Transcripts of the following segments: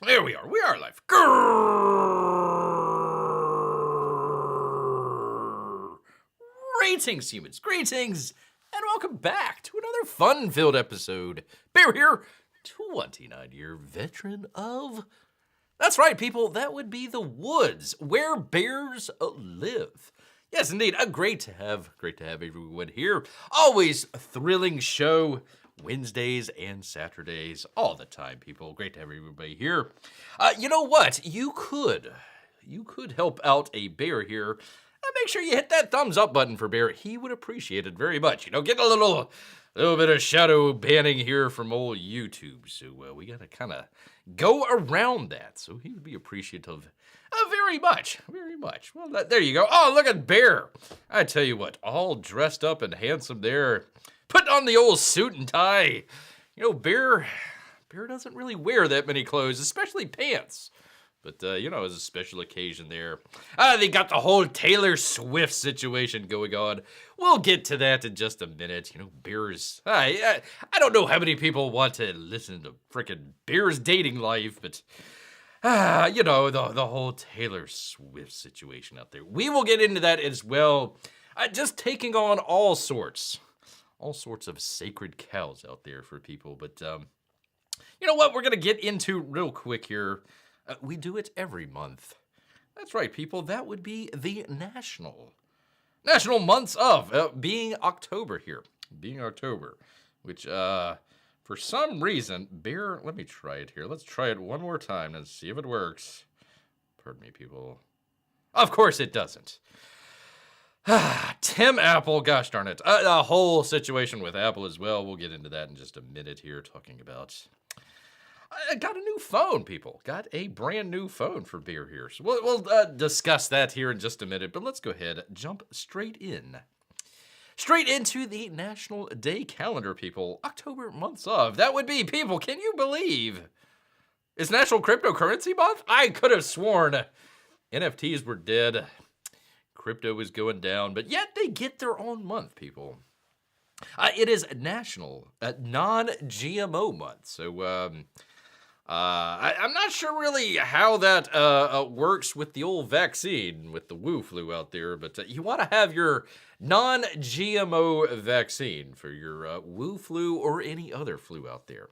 There we are. We are live. Greetings, humans. Greetings, and welcome back to another fun-filled episode. Bear here, 29-year veteran of... That's right, people. That would be the woods, where bears live. Yes, indeed. Great to have everyone here. Always a thrilling show. Wednesdays and Saturdays, all the time, people. Great to have everybody here. You know what? You could help out a bear here. Make sure you hit that thumbs up button for Bear. He would appreciate it very much. You know, get a little bit of shadow banning here from old YouTube. So we gotta kind of go around that. So he would be appreciative very much. Well, there you go. Oh, look at Bear. I tell you what, all dressed up and handsome there. Put on the old suit and tie. You know, Bear doesn't really wear that many clothes, especially pants. But, you know, it's a special occasion there. They got the whole Taylor Swift situation going on. We'll get to that in just a minute. You know, Bear's... I don't know how many people want to listen to frickin' Bear's dating life, but... you know, the whole Taylor Swift situation out there. We will get into that as well. Just taking on all sorts of sacred cows out there for people. But you know what we're going to get into real quick here? We do it every month. That's right, people. That would be the national months of being October here. Being October, which for some reason, Bear, let me try it here. Let's try it one more time and see if it works. Pardon me, people. Of course it doesn't. Tim Apple, gosh darn it. A whole situation with Apple as well. We'll get into that in just a minute here, talking about... I got a new phone, people. Got a brand new phone for Bear here. So we'll discuss that here in just a minute, but let's go ahead, jump straight into the National Day calendar, people. October months of. That would be, people, can you believe? It's National Cryptocurrency Month? I could have sworn NFTs were dead. Crypto is going down, but yet they get their own month, people. It is National Non-GMO Month, so I'm not sure really how that works with the old vaccine, with the Wu flu out there, but you want to have your non-GMO vaccine for your Wu flu or any other flu out there.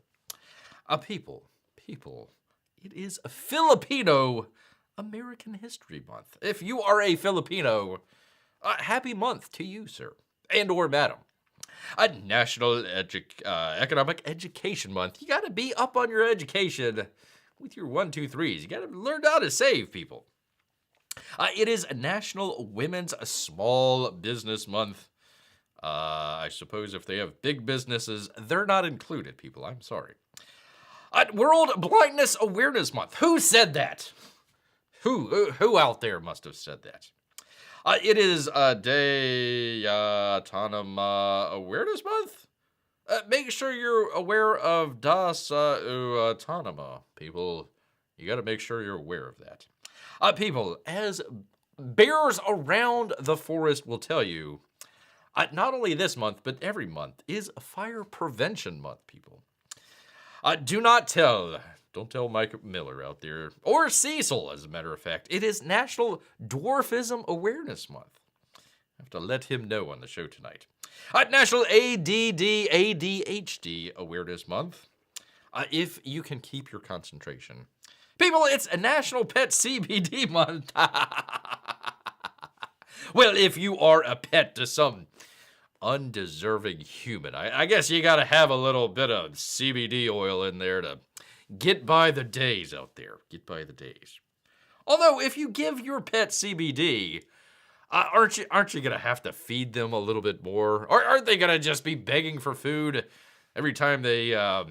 People, it is a Filipino American History Month. If you are a Filipino, happy month to you, sir, and or madam. National Economic Education Month. You got to be up on your education with your 1, 2, 3s. You got to learn how to save, people. It is National Women's Small Business Month. I suppose if they have big businesses, they're not included, people. I'm sorry. World Blindness Awareness Month. Who said that? Who out there must have said that? It is Day Autonoma Awareness Month. Make sure you're aware of Das Autonoma, people. You got to make sure you're aware of that. People, as bears around the forest will tell you, not only this month, but every month is Fire Prevention Month, people. Don't tell Mike Miller out there, or Cecil, as a matter of fact. It is National Dwarfism Awareness Month. I have to let him know on the show tonight. National ADD/ADHD Awareness Month. If you can keep your concentration. People, it's a National Pet CBD Month. Well, if you are a pet to some undeserving human, I guess you gotta have a little bit of CBD oil in there to get by the days out there. Get by the days. Although, if you give your pet CBD, aren't you going to have to feed them a little bit more? Or aren't they going to just be begging for food every time they, I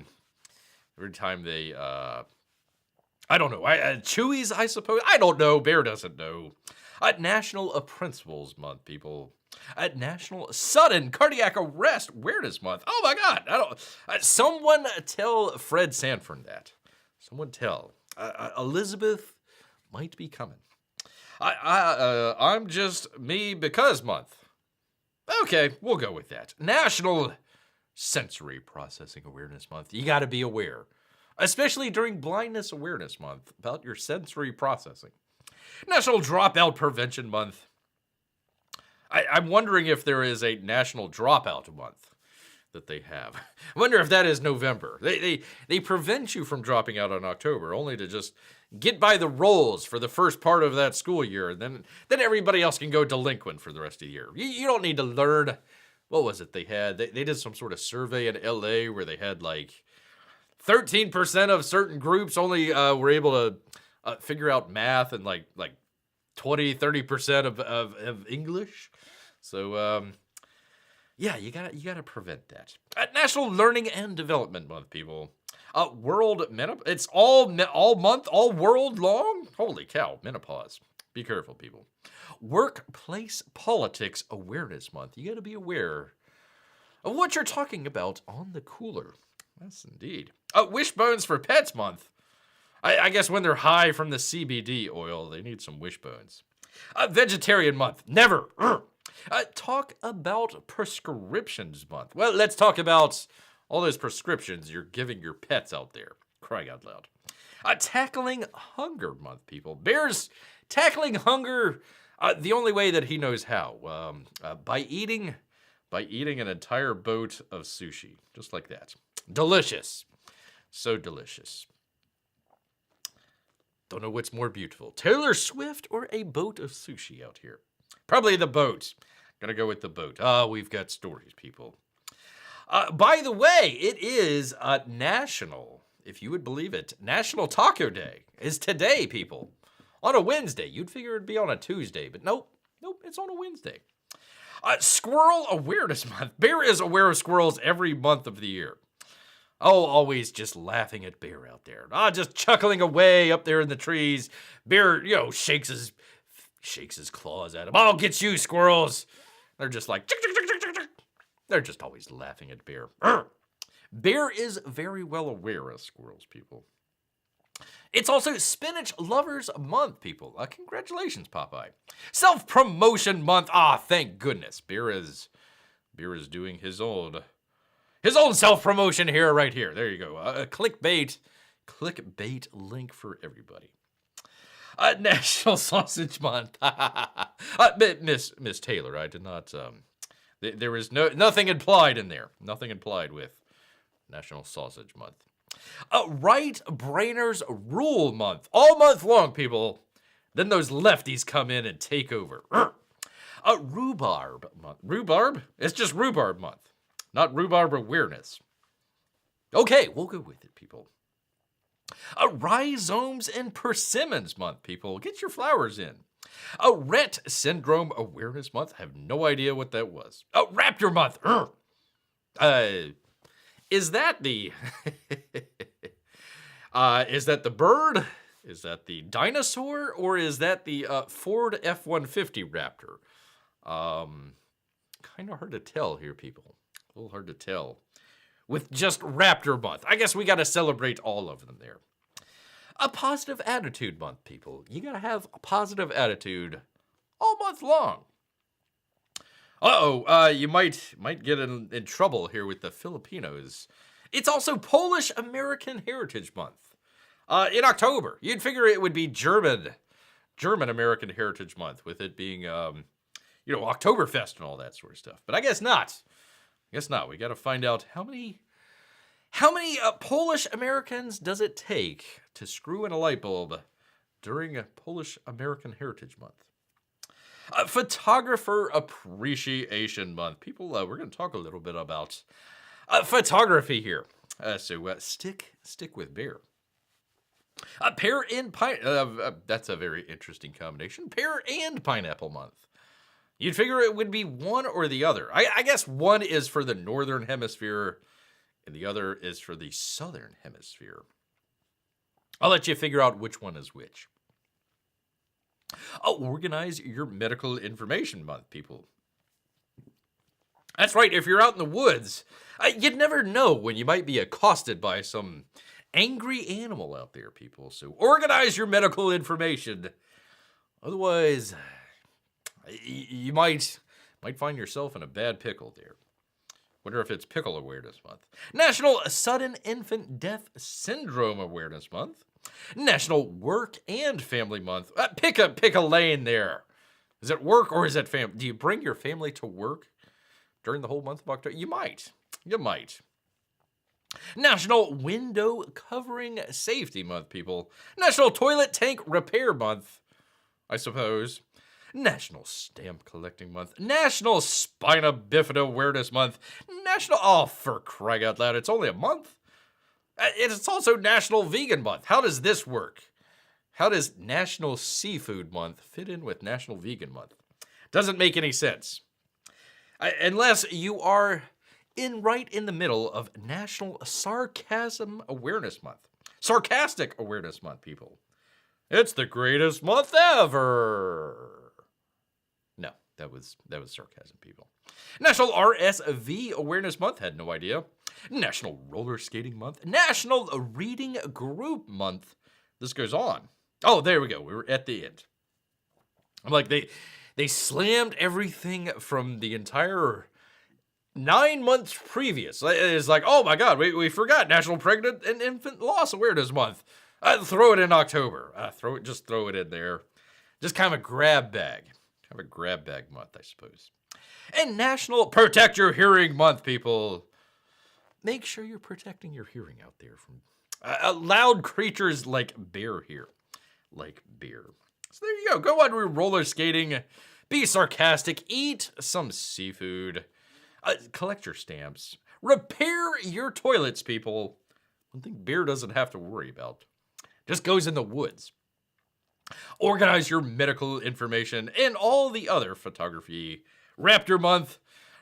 don't know, Chewies, I suppose? I don't know. Bear doesn't know. National Principles Month, people. National Sudden Cardiac Arrest Awareness Month. Oh my God! Someone tell Fred Sanford that. Someone tell Elizabeth might be coming. I'm just me because month. Okay, we'll go with that. National Sensory Processing Awareness Month. You got to be aware especially during Blindness Awareness Month, about your sensory processing. National Dropout Prevention Month. I'm wondering if there is a National Dropout Month that they have. I wonder if that is November. They prevent you from dropping out in October, only to just get by the rolls for the first part of that school year, and then everybody else can go delinquent for the rest of the year. You don't need to learn. What was it they had? They did some sort of survey in LA where they had like 13% of certain groups only were able to figure out math, and like 20-30% of English. So yeah, you gotta prevent that. National Learning and Development Month, people. World Menopause. It's all month, all world long. Holy cow, menopause. Be careful, people. Workplace Politics Awareness Month. You gotta be aware of what you're talking about on the cooler. Yes, indeed. Wishbones for Pets Month. I guess when they're high from the CBD oil, they need some wishbones. Vegetarian Month. Never. Talk about Prescriptions Month. Well, let's talk about all those prescriptions you're giving your pets out there. Crying out loud. Tackling Hunger Month, people. Bear's tackling hunger the only way that he knows how. By eating an entire boat of sushi. Just like that. Delicious. So delicious. Don't know what's more beautiful, Taylor Swift or a boat of sushi out here. Probably the boat. Gonna go with the boat. We've got stories, people. By the way, it is National, if you would believe it, National Taco Day is today, people. On a Wednesday. You'd figure it'd be on a Tuesday, but nope, it's on a Wednesday. Squirrel Awareness Month. Bear is aware of squirrels every month of the year. Oh, always just laughing at Bear out there. Just chuckling away up there in the trees. Bear, shakes his claws at him. I'll get you, squirrels. They're just like, chick, chick, chick, chick, chick, chick. They're just always laughing at Bear. Bear is very well aware of squirrels, people. It's also Spinach Lovers Month, people. Congratulations, Popeye. Self-Promotion Month. Thank goodness. Bear is doing his own self-promotion here, right here. There you go. A clickbait link for everybody. National Sausage Month. Miss Taylor, I did not. There was nothing implied in there. Nothing implied with National Sausage Month. Right Brainers Rule Month. All month long, people. Then those lefties come in and take over. Rhubarb Month. Rhubarb? It's just Rhubarb Month. Not Rhubarb Awareness. Okay, we'll go with it, people. Rhizomes and Persimmons Month, people. Get your flowers in. Rett Syndrome Awareness Month. I have no idea what that was. Raptor Month. Is that the... is that the bird? Is that the dinosaur? Or is that the Ford F-150 Raptor? Kind of hard to tell here, people. A little hard to tell. With just Raptor Month. I guess we got to celebrate all of them there. A Positive Attitude Month, people. You got to have a positive attitude all month long. You might get in trouble here with the Filipinos. It's also Polish American Heritage Month. In October. You'd figure it would be German American Heritage Month, with it being, Oktoberfest and all that sort of stuff. But I guess not. We got to find out how many Polish Americans does it take to screw in a light bulb during Polish American Heritage Month. Photographer Appreciation Month. People, we're going to talk a little bit about photography here. So stick with Bear. Pear and pine. That's a very interesting combination. Pear and Pineapple Month. You'd figure it would be one or the other. I guess one is for the Northern Hemisphere and the other is for the Southern Hemisphere. I'll let you figure out which one is which. Organize Your Medical Information Month, people. That's right, if you're out in the woods, you'd never know when you might be accosted by some angry animal out there, people. So organize your medical information. Otherwise, you might find yourself in a bad pickle there. Wonder if it's Pickle Awareness Month. National Sudden Infant Death Syndrome Awareness Month. National Work and Family Month. Pick a lane there. Is it work or is it family? Do you bring your family to work during the whole month of October? You might. You might. National Window Covering Safety Month, people. National Toilet Tank Repair Month, I suppose. National Stamp Collecting Month. National Spina Bifida Awareness Month. National... Oh, for crying out loud, it's only a month? It's also National Vegan Month. How does this work? How does National Seafood Month fit in with National Vegan Month? Doesn't make any sense. Unless you are right in the middle of National Sarcasm Awareness Month. Sarcastic Awareness Month, people. It's the greatest month ever. No, that was sarcasm, people. National RSV Awareness Month. Had no idea. National Roller Skating Month. National Reading Group Month. This goes on. Oh, there we go. We were at the end. I'm like, they slammed everything from the entire 9 months previous. It's like, oh my God, we forgot National Pregnant and Infant Loss Awareness Month. Throw it in October. Just throw it in there. Just kind of a grab bag. Kind of a grab bag month, I suppose. And National Protect Your Hearing Month, people. Make sure you're protecting your hearing out there from loud creatures like bear here. Like bear. So there you go. Go on roller skating. Be sarcastic. Eat some seafood. Collect your stamps. Repair your toilets, people. One thing bear doesn't have to worry about. Just goes in the woods. Organize your medical information and all the other photography. Raptor Month.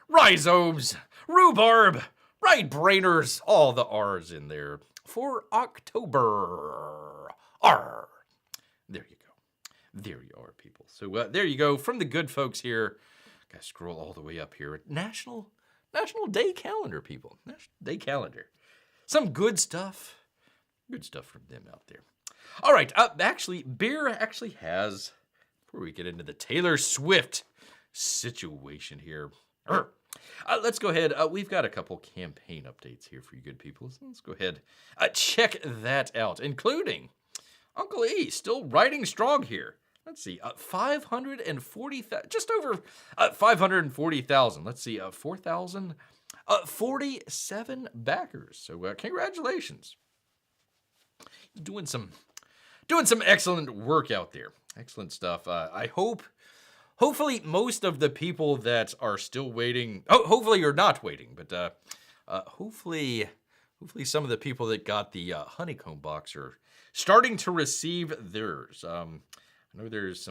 Rhizomes. Rhubarb. Right brainers. All the R's in there. For October. R. There you go. There you are, people. So there you go. From the good folks here. Gotta scroll all the way up here. National Day Calendar, people. National Day Calendar. Some good stuff. Good stuff from them out there. All right. Actually, Bear actually has, before we get into the Taylor Swift situation here. Let's go ahead. We've got a couple campaign updates here for you good people. So let's go ahead. Check that out, including Uncle E still riding strong here. Let's see, 540,000, just over 540,000. Let's see, 4,047 backers. So congratulations. Doing some excellent work out there. Excellent stuff. Hopefully most of the people that are still waiting, hopefully you're not waiting, but hopefully some of the people that got the honeycomb box are starting to receive theirs. I know there's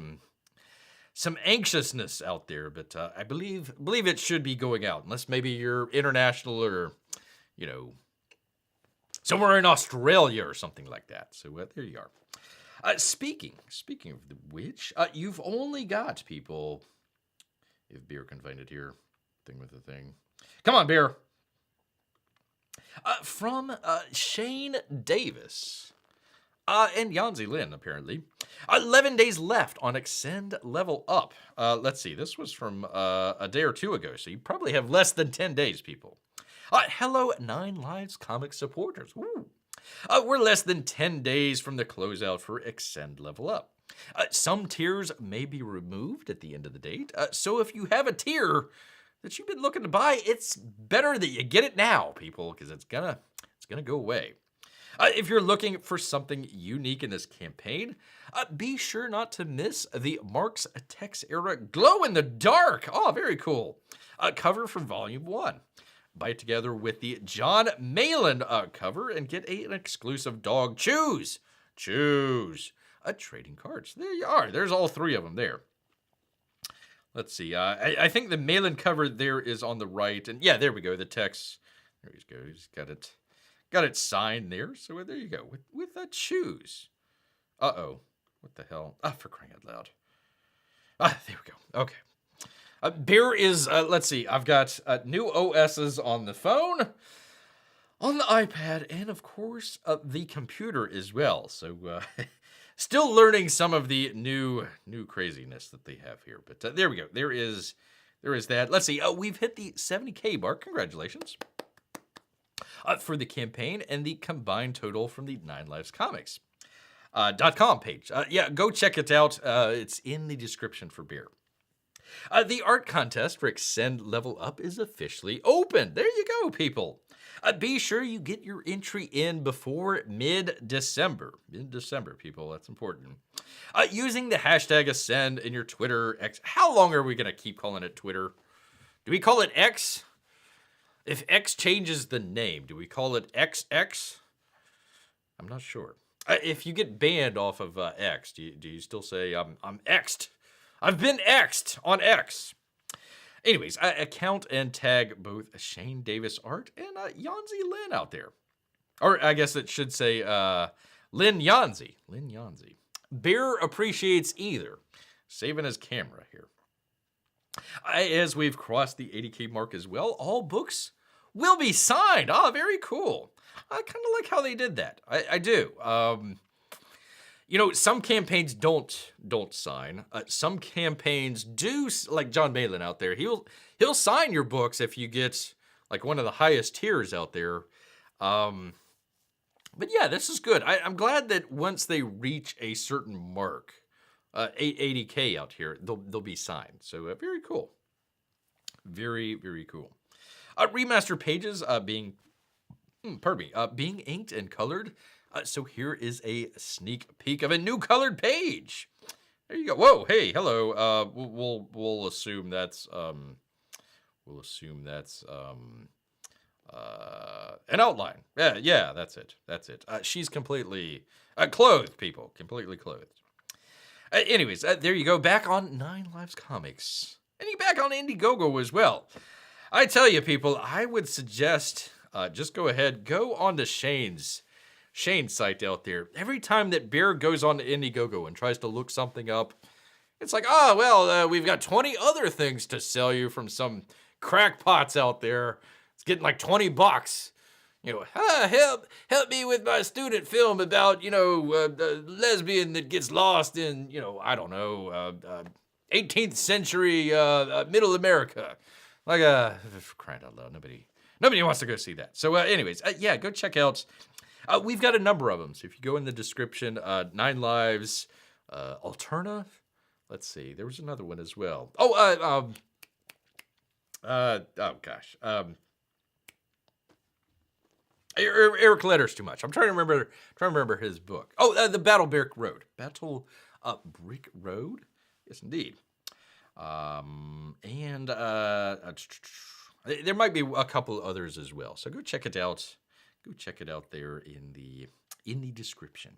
some anxiousness out there, but I believe it should be going out, unless maybe you're international or, somewhere in Australia or something like that. So there you are. Speaking of which, you've only got people, if Bear can find it here, thing with the thing. Come on, Bear. From Shane Davis. And Yanzi Lin, apparently. 11 days left on Axcend Level Up. Let's see, this was from a day or two ago, so you probably have less than 10 days, people. Hello, 9 Lives comic supporters. Ooh. We're less than 10 days from the closeout for Axcend Level Up. Some tiers may be removed at the end of the date, so if you have a tier that you've been looking to buy, it's better that you get it now, people, because it's gonna go away. If you're looking for something unique in this campaign, be sure not to miss the Mark's Tex era Glow in the Dark. Oh, very cool. Cover for Volume 1. Buy it together with the John Malin cover and get an exclusive dog. Choose a trading cards. There you are. There's all 3 of them there. Let's see. I think the Malin cover there is on the right. And yeah, there we go. The Tex. There he goes. He's got it signed there. So there you go. With a choose. Uh-oh. What the hell? For crying out loud. There we go. Okay. Bear is, let's see, I've got new OSs on the phone, on the iPad, and of course, the computer as well. So, still learning some of the new craziness that they have here. But there we go. There is there is that. Let's see. We've hit the 70K mark. Congratulations. For the campaign and the combined total from the 9 Lives Comics .com page. Yeah, go check it out. It's in the description for beer. The art contest for Axcend Level Up is officially open. There you go, people. Be sure you get your entry in before mid-December. Mid-December, people. That's important. Using the hashtag Axcend in your Twitter X. How long are we going to keep calling it Twitter? Do we call it X? If X changes the name, do we call it XX? I'm not sure. If you get banned off of X, do you still say I'm X'd? I've been X'd on X. Anyways, account and tag both Shane Davis Art and Yanzi Lin out there. Or I guess it should say Lin Yanzi. Lin Yanzi. Bear appreciates either. Saving his camera here. As we've crossed the 80K mark as well, all books will be signed. Ah, very cool. I kind of like how they did that. I do. You know, some campaigns don't sign. Some campaigns do, like John Malin out there. He'll sign your books if you get like one of the highest tiers out there. But yeah, this is good. I'm glad that once they reach a certain mark, 80K out here, they'll be signed. So very cool. Very, very cool. Remaster pages being inked and colored. So here is a sneak peek of a new colored page. There you go. Whoa, hey, hello. We'll assume that's an outline. Yeah, that's it. She's completely clothed, people. Completely clothed. Anyways, there you go. Back on 9 Lives Comics. And back on Indiegogo as well. I tell you, people, I would suggest just go ahead, go on to Shane's site out there. Every time that Berg goes on to Indiegogo and tries to look something up, it's like, we've got 20 other things to sell you from some crackpots out there. It's getting like $20. You know, help me with my student film about, a lesbian that gets lost in, I don't know, 18th century middle America. Like, for crying out loud, nobody wants to go see that. So anyways, yeah, go check out. We've got a number of them. So if you go in the description, 9 Lives, Alterna. Let's see, there was another one as well. Oh gosh. Eric Letter's too much. I'm trying to remember his book. Oh, the Battle Brick Road. Battle Brick Road? Yes, indeed. And there might be a couple others as well. So go check it out. Go check it out there in the description.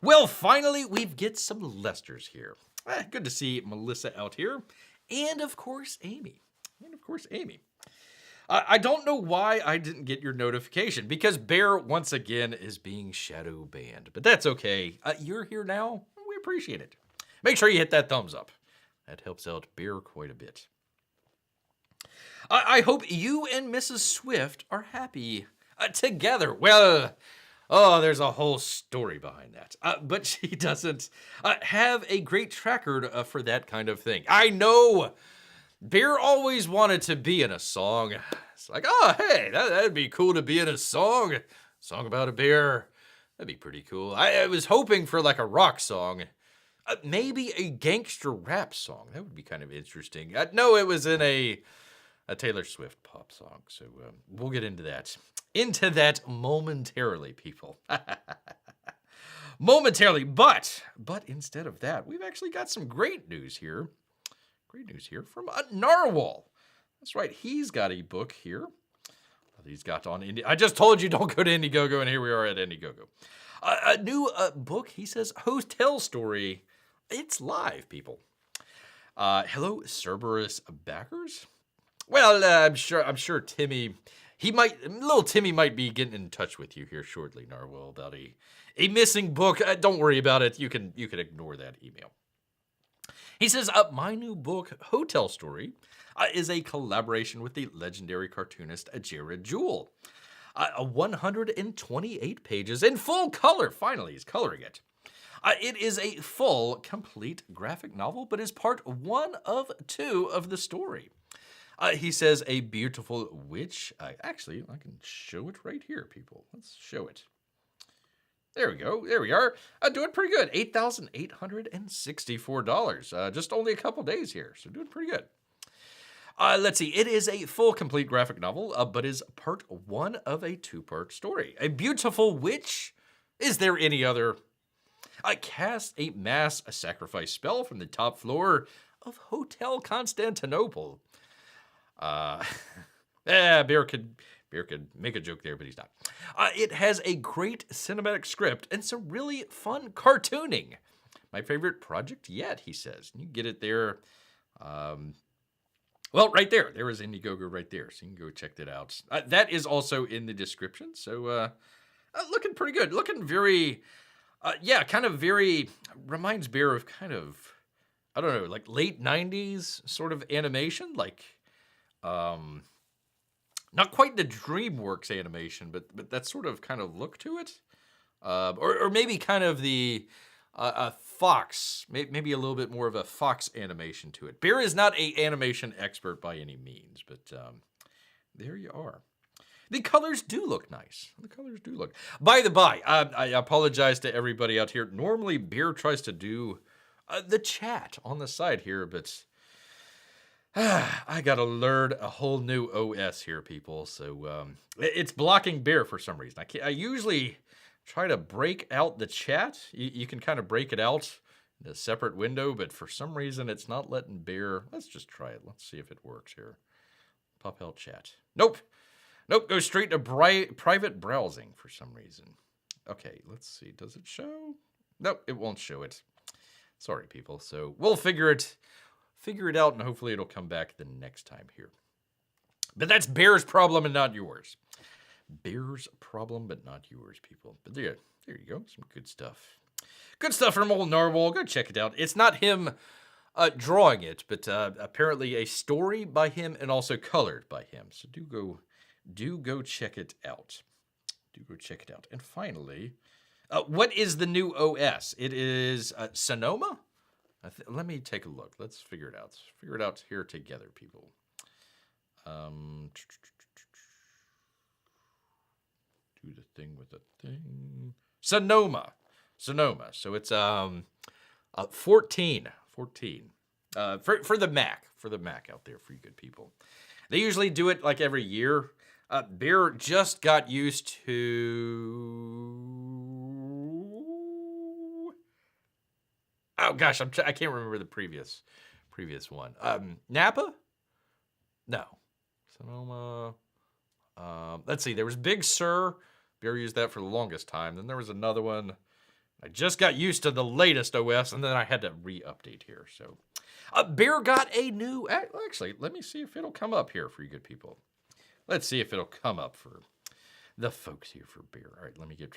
Well, finally, we've get some Lesters here. Good to see Melissa out here. And, of course, Amy. I don't know why I didn't get your notification, because Bear, once again, is being shadow banned. But that's okay. You're here now. We appreciate it. Make sure you hit that thumbs up. That helps out Bear quite a bit. I hope you and Mrs. Swift are happy together. Well, there's a whole story behind that. But she doesn't have a great track record for that kind of thing. I know Bear always wanted to be in a song. It's like, hey, that'd be cool to be in a song. Song about a bear. That'd be pretty cool. I was hoping for like a rock song. Maybe a gangster rap song. That would be kind of interesting. No, it was in a Taylor Swift pop song. So we'll get into that. Into that momentarily, people. Momentarily. But instead of that, we've actually got some great news here. Great news here from Narwhal. That's right. He's got a book here. He's got on Indie. I just told you don't go to Indiegogo, and here we are at Indiegogo. A new book. He says Hotel Story. It's live, people. Hello, Cerberus backers. Well, I'm sure Timmy. Little Timmy might be getting in touch with you here shortly, Narwhal, about a missing book. Don't worry about it. You can ignore that email. He says, my new book, Hotel Story, is a collaboration with the legendary cartoonist Jared Jewell. 128 pages in full color. Finally, he's coloring it. It is a full, complete graphic novel, but is part 1 of 2 of the story. He says a beautiful witch. Actually, I can show it right here, people. Let's show it. There we go. There we are. Doing pretty good. $8,864. Just only a couple days here, so doing pretty good. Let's see. It is a full, complete graphic novel, but is part 1 of a 2-part story. A beautiful witch. Is there any other? Cast a mass sacrifice spell from the top floor of Hotel Constantinople. Bear could make a joke there, but he's not. It has a great cinematic script and some really fun cartooning. My favorite project yet, he says. You can get it there. Well, right there. There is Indiegogo right there, so you can go check that out. That is also in the description, so looking pretty good. Looking very, kind of very, reminds Bear of kind of, I don't know, like late 90s sort of animation, like, not quite the DreamWorks animation, but that sort of kind of look to it. Or maybe kind of the Fox, maybe a little bit more of a Fox animation to it. Bear is not an animation expert by any means, but there you are. The colors do look nice. The colors do look. By the by, I apologize to everybody out here. Normally, Bear tries to do the chat on the side here, but I gotta learn a whole new OS here, people. So it's blocking Bear for some reason. I usually try to break out the chat. You can kind of break it out in a separate window, but for some reason it's not letting Bear. Let's just try it. Let's see if it works here. Pop out chat. Nope. Go straight to private browsing for some reason. Okay, let's see. Does it show? Nope, it won't show it. Sorry, people. So we'll figure it out, and hopefully it'll come back the next time here. But that's Bear's problem and not yours. Bear's problem, but not yours, people. But there you go. Some good stuff. Good stuff from old Narwhal. Go check it out. It's not him drawing it, but apparently a story by him and also colored by him. So do go check it out. Do go check it out. And finally, what is the new OS? It is Sonoma? Let me take a look. Let's figure it out. Figure it out here together, people. Do the thing with the thing. Sonoma. So it's 14. For the Mac. For the Mac out there for you good people. They usually do it like every year. Bear just got used to. Oh gosh, I can't remember the previous one. Napa? No. Sonoma. Let's see. There was Big Sur. Bear used that for the longest time. Then there was another one. I just got used to the latest OS, and then I had to re-update here. So, Bear got a new. Actually, let me see if it'll come up here for you good people. Let's see if it'll come up for the folks here for Bear. All right, let me get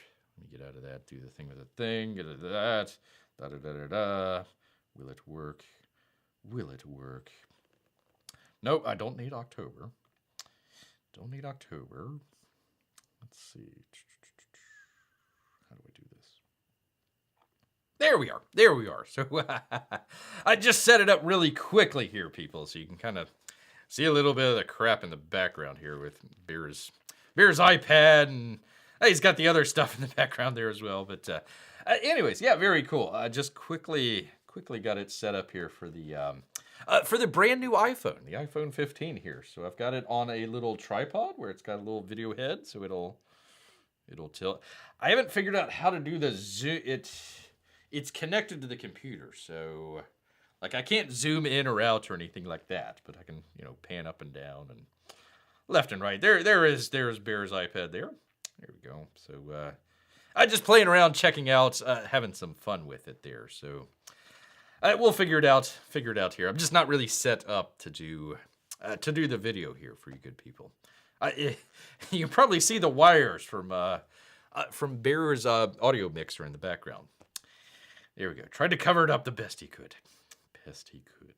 out of that. Do the thing with the thing. Get out of that. Da da da da da. Will it work? Will it work? Nope, I don't need October. Don't need October. Let's see. How do I do this? There we are. There we are. So I just set it up really quickly here, people, so you can kind of see a little bit of the crap in the background here with Bear's iPad, and he's got the other stuff in the background there as well. But anyways, yeah, very cool. Just quickly got it set up here for the brand new iPhone, the iPhone 15 here. So I've got it on a little tripod where it's got a little video head, so it'll tilt. I haven't figured out how to do the zoom. It's connected to the computer, so like I can't zoom in or out or anything like that, but I can, pan up and down and left and right. There's Bear's iPad there. There we go. So I'm just playing around, checking out, having some fun with it there. So we'll figure it out here. I'm just not really set up to do the video here for you good people. You can probably see the wires from Bear's audio mixer in the background. There we go. Tried to cover it up the best he could.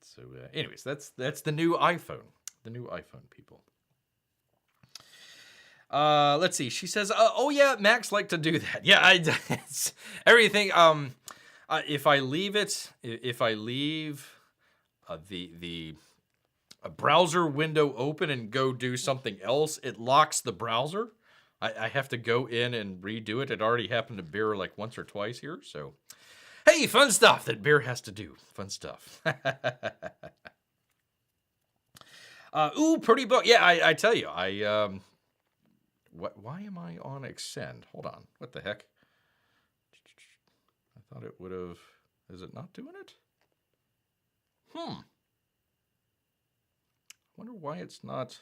So anyways, that's the new iPhone. The new iPhone, people. Let's see. She says, oh yeah, Macs like to do that. Yeah, it's everything. If I leave it, if I leave the browser window open and go do something else, it locks the browser. I have to go in and redo it. It already happened to Bear like once or twice here. So, hey, fun stuff that Bear has to do. Fun stuff. Ooh, pretty book. Yeah, I tell you, why am I on Axcend? Hold on. What the heck? I thought it would have. Is it not doing it? Wonder why it's not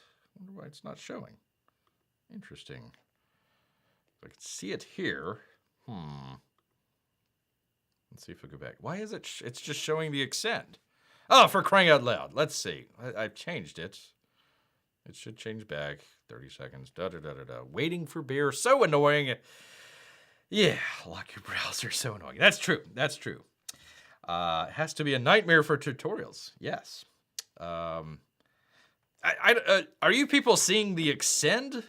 showing. Interesting. I can see it here. Let's see if I go back. Why is it? It's just showing the Axcend. Oh, for crying out loud. Let's see. I've changed it. It should change back. 30 seconds. Waiting for Bear. So annoying. Yeah, lock your browser. So annoying. That's true. That's true. It has to be a nightmare for tutorials. Yes. Are you people seeing the Axcend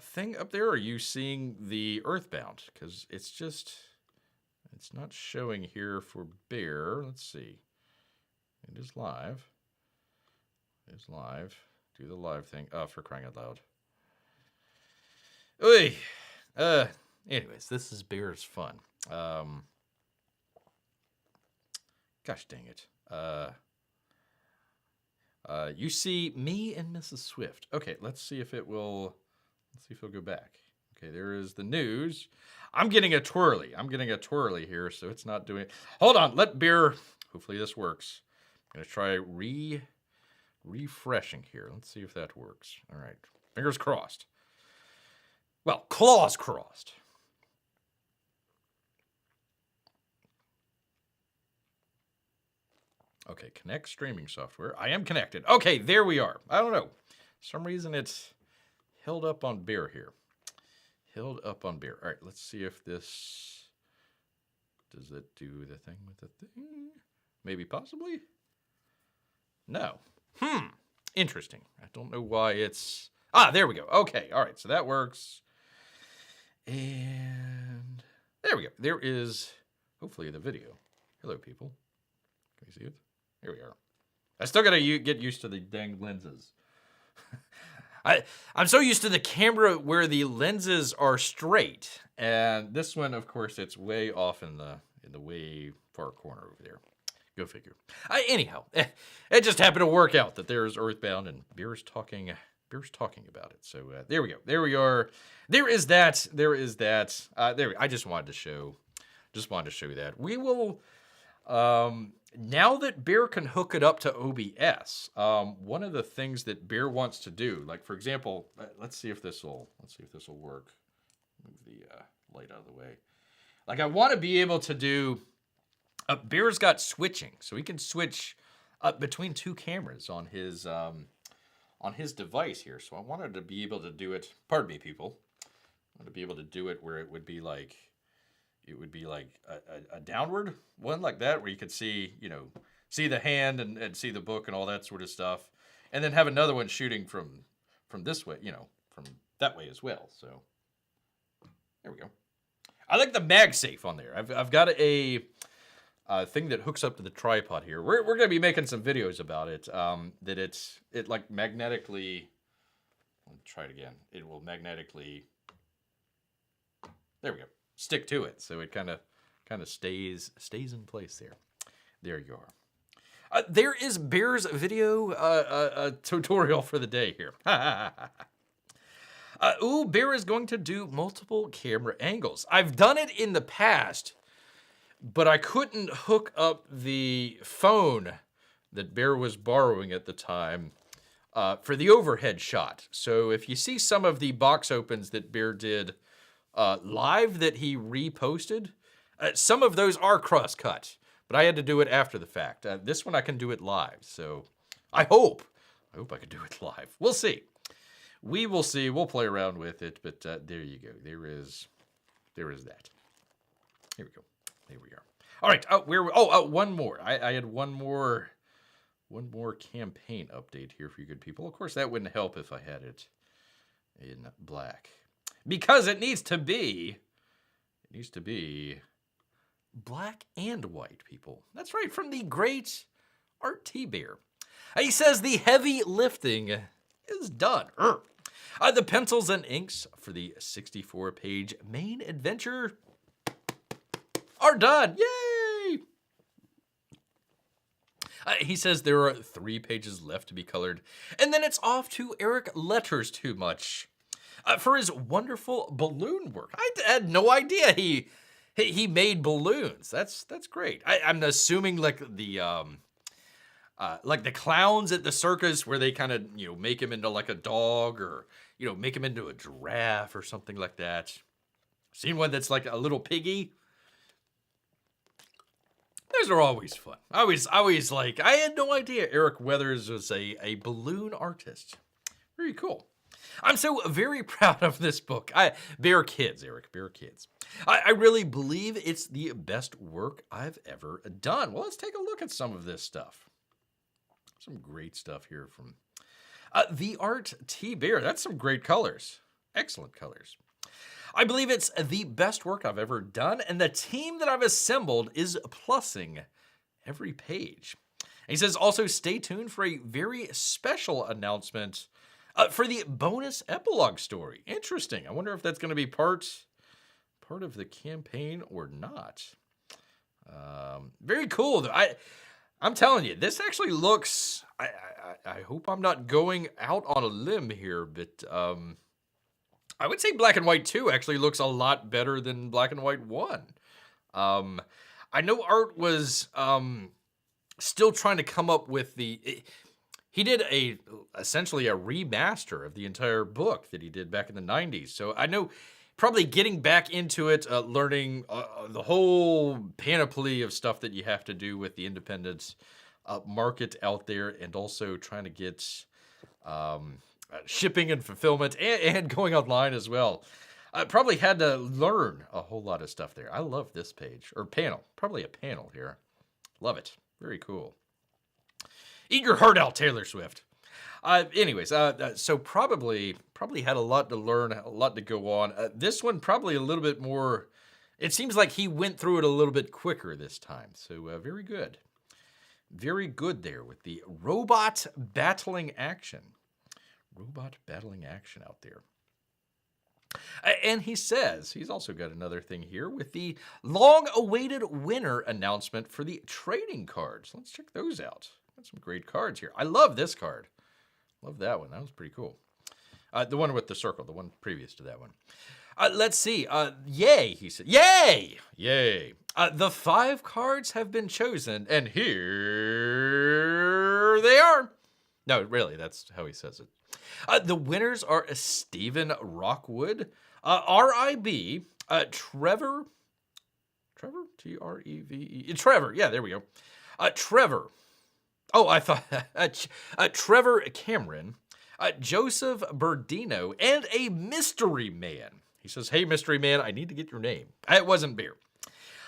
thing up there? Or are you seeing the Earthbound? Because it's not showing here for Bear. Let's see. It is live. It is live. Do the live thing. Oh, for crying out loud. Oy. Anyways, this is Bear's fun. Gosh dang it. You see me and Mrs. Swift. Okay, let's see if it'll go back. Okay, there is the news. I'm getting a twirly. Here, so it's not doing it. Hold on, let Bear. Hopefully this works. I'm gonna try refreshing here. Let's see if that works. All right, fingers crossed. Well, claws crossed. Okay, connect streaming software. I am connected. Okay, there we are. I don't know. For some reason it's held up on Bear here. Held up on Bear. All right, let's see if this... Does it do the thing with the thing? Maybe, possibly? No. Interesting. I don't know why it's... Ah, there we go. Okay, all right, so that works. And there we go. There is, hopefully, the video. Hello, people. Can you see it? Here we are. I still gotta get used to the dang lenses. I'm so used to the camera where the lenses are straight, and this one, of course, it's way off in the way far corner over there. Go figure. Anyhow, it just happened to work out that there's Earthbound and Bear's talking about it. So there we go. There we are. There is that. I just wanted to show that. We will. Now that Bear can hook it up to OBS, one of the things that Bear wants to do, like for example, let's see if this will work. Move the light out of the way. Like I want to be able to do. Bear's got switching, so he can switch between two cameras on his device here. So I wanted to be able to do it. Pardon me, people. I want to be able to do it where it would be like. It would be like a downward one like that, where you could see, see the hand and see the book and all that sort of stuff. And then have another one shooting from this way, from that way as well. So there we go. I like the MagSafe on there. I've got a thing that hooks up to the tripod here. We're going to be making some videos about it. That it like magnetically, let me try it again. It will magnetically, there we go. Stick to it, so it kind of stays in place there. There you are. There is Bear's video tutorial for the day here. Bear is going to do multiple camera angles. I've done it in the past, but I couldn't hook up the phone that Bear was borrowing at the time for the overhead shot. So if you see some of the box opens that Bear did live that he reposted, some of those are cross-cut, but I had to do it after the fact. This one I can do it live, so I hope I can do it live. We'll see. We will see. We'll play around with it, but there you go. There is that. Here we go. There we are. All right. One more. I had one more campaign update here for you good people. Of course, that wouldn't help if I had it in black. Because it needs to be black and white, people. That's right, from the great Art T. Bear. He says the heavy lifting is done. The pencils and inks for the 64-page main adventure are done. Yay! He says there are 3 pages left to be colored, and then it's off to Eric Letters Too Much for his wonderful balloon work. I had no idea he made balloons. That's great. I'm assuming like the clowns at the circus where they kind of make him into like a dog or make him into a giraffe or something like that. Seen one that's like a little piggy. Those are always fun. I had no idea Eric Weathers was a balloon artist. Very cool. I'm so very proud of this book. Bear Kids, Eric, Bear Kids. I really believe it's the best work I've ever done. Well, let's take a look at some of this stuff. Some great stuff here from the Art T. Bear. That's some great colors. Excellent colors. I believe it's the best work I've ever done, and the team that I've assembled is plussing every page. He says, also stay tuned for a very special announcement for the bonus epilogue story. Interesting. I wonder if that's going to be part of the campaign or not. Very cool, though. I'm telling you, this actually looks... I hope I'm not going out on a limb here, but... I would say Black and White 2 actually looks a lot better than Black and White 1. I know Art was still trying to come up with he did essentially a remaster of the entire book that he did back in the 90s. So I know probably getting back into it, learning the whole panoply of stuff that you have to do with the independent market out there, and also trying to get... shipping and fulfillment and going online as well. I probably had to learn a whole lot of stuff there. I love this page, or panel, probably a panel here. Love it. Very cool. Eat your heart out, Taylor Swift. So probably had a lot to learn, a lot to go on. This one probably a little bit more, it seems like he went through it a little bit quicker this time. So very good. Very good there with the robot battling action. Robot battling action out there. And he says, he's also got another thing here with the long-awaited winner announcement for the trading cards. Let's check those out. Got some great cards here. I love this card. Love that one. That was pretty cool. The one with the circle, the one previous to that one. Let's see. Yay, he said. Yay! Yay. The 5 cards have been chosen, and here they are. No, really, that's how he says it. The winners are Stephen Rockwood, R.I.B., Trevor, T-R-E-V-E, Trevor, yeah, there we go. Trevor, Trevor Cameron, Joseph Berdino, and a mystery man. He says, hey, mystery man, I need to get your name. It wasn't Bear.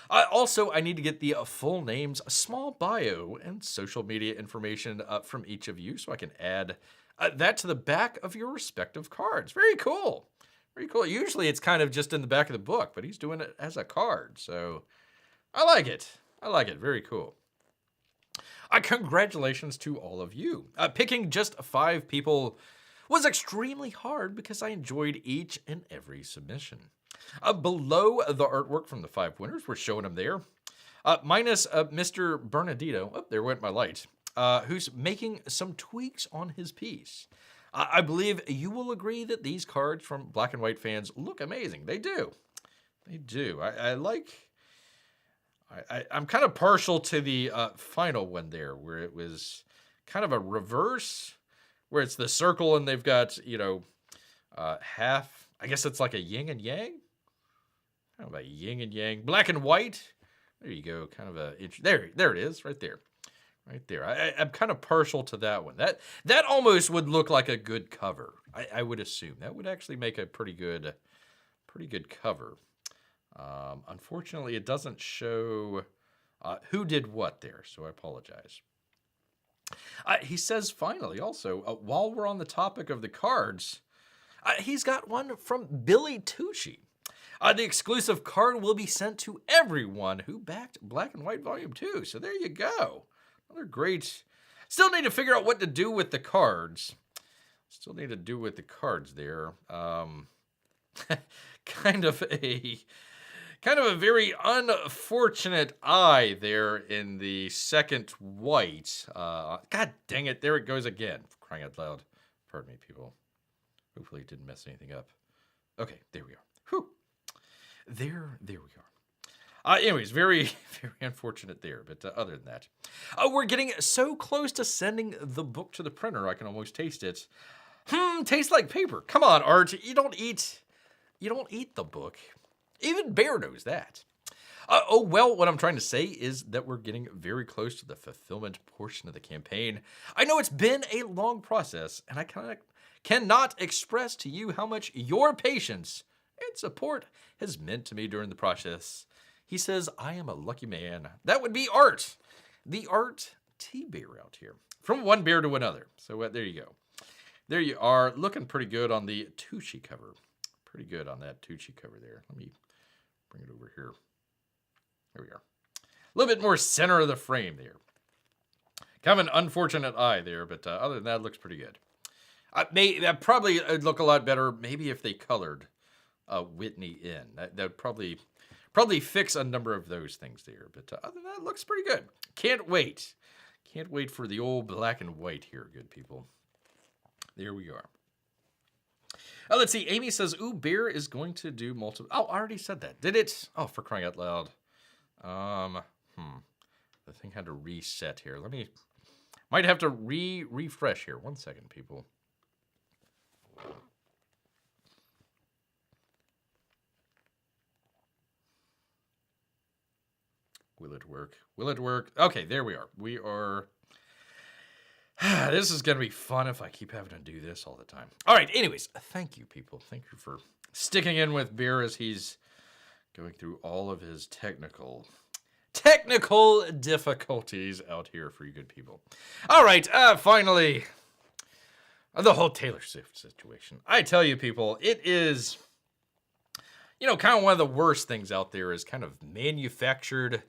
Also, I need to get the full names, a small bio, and social media information from each of you so I can add that to the back of your respective cards. Very cool. Very cool. Usually it's kind of just in the back of the book, but he's doing it as a card. So I like it. I like it. Very cool. Congratulations to all of you. Picking just 5 people was extremely hard because I enjoyed each and every submission. Below the artwork from the 5 winners, we're showing them there. Minus Mr. Bernardino. Oh, there went my light. Who's making some tweaks on his piece. I believe you will agree that these cards from Black and White fans look amazing. They do. They do. I'm kind of partial to the final one there, where it was kind of a reverse, where it's the circle and they've got, half, I guess it's like a yin and yang. Kind of a yin and yang. Black and white. There you go. Kind of there it is, right there. Right there. I'm kind of partial to that one. That almost would look like a good cover. I would assume that would actually make a pretty good cover. Unfortunately, it doesn't show who did what there, so I apologize. He says finally, also, while we're on the topic of the cards, he's got one from Billy Tucci. The exclusive card will be sent to everyone who backed Black and White Volume 2. So there you go. Another great. Still need to figure out what to do with the cards. There. Kind of a very unfortunate eye there in the second white. God dang it, there it goes again. For crying out loud. Pardon me, people. Hopefully it didn't mess anything up. Okay, there we are. Whew. There we are. Anyways, very, very unfortunate there. But other than that, we're getting so close to sending the book to the printer. I can almost taste it. Tastes like paper. Come on, Art. You don't eat the book. Even Bear knows that. Well, what I'm trying to say is that we're getting very close to the fulfillment portion of the campaign. I know it's been a long process, and I cannot express to you how much your patience and support has meant to me during the process. He says, I am a lucky man. That would be Art. The Art T-Bear out here. From one bear to another. So there you go. There you are. Looking pretty good on the Tucci cover. Pretty good on that Tucci cover there. Let me bring it over here. There we are. A little bit more center of the frame there. Kind of an unfortunate eye there, but other than that, it looks pretty good. That probably would look a lot better maybe if they colored Whitney in. That would probably fix a number of those things there. But other than that, it looks pretty good. Can't wait. Can't wait for the old black and white here, good people. There we are. Let's see. Amy says, ooh, Bear is going to do multiple. Oh, I already said that. Did it? Oh, for crying out loud. The thing had to reset here. Might have to refresh here. 1 second, people. Will it work? Will it work? Okay, there we are. We are. This is going to be fun if I keep having to do this all the time. All right, anyways, thank you, people. Thank you for sticking in with Bear as he's going through all of his technical difficulties out here for you good people. All right, finally, the whole Taylor Swift situation. I tell you, people, it is, kind of one of the worst things out there is kind of manufactured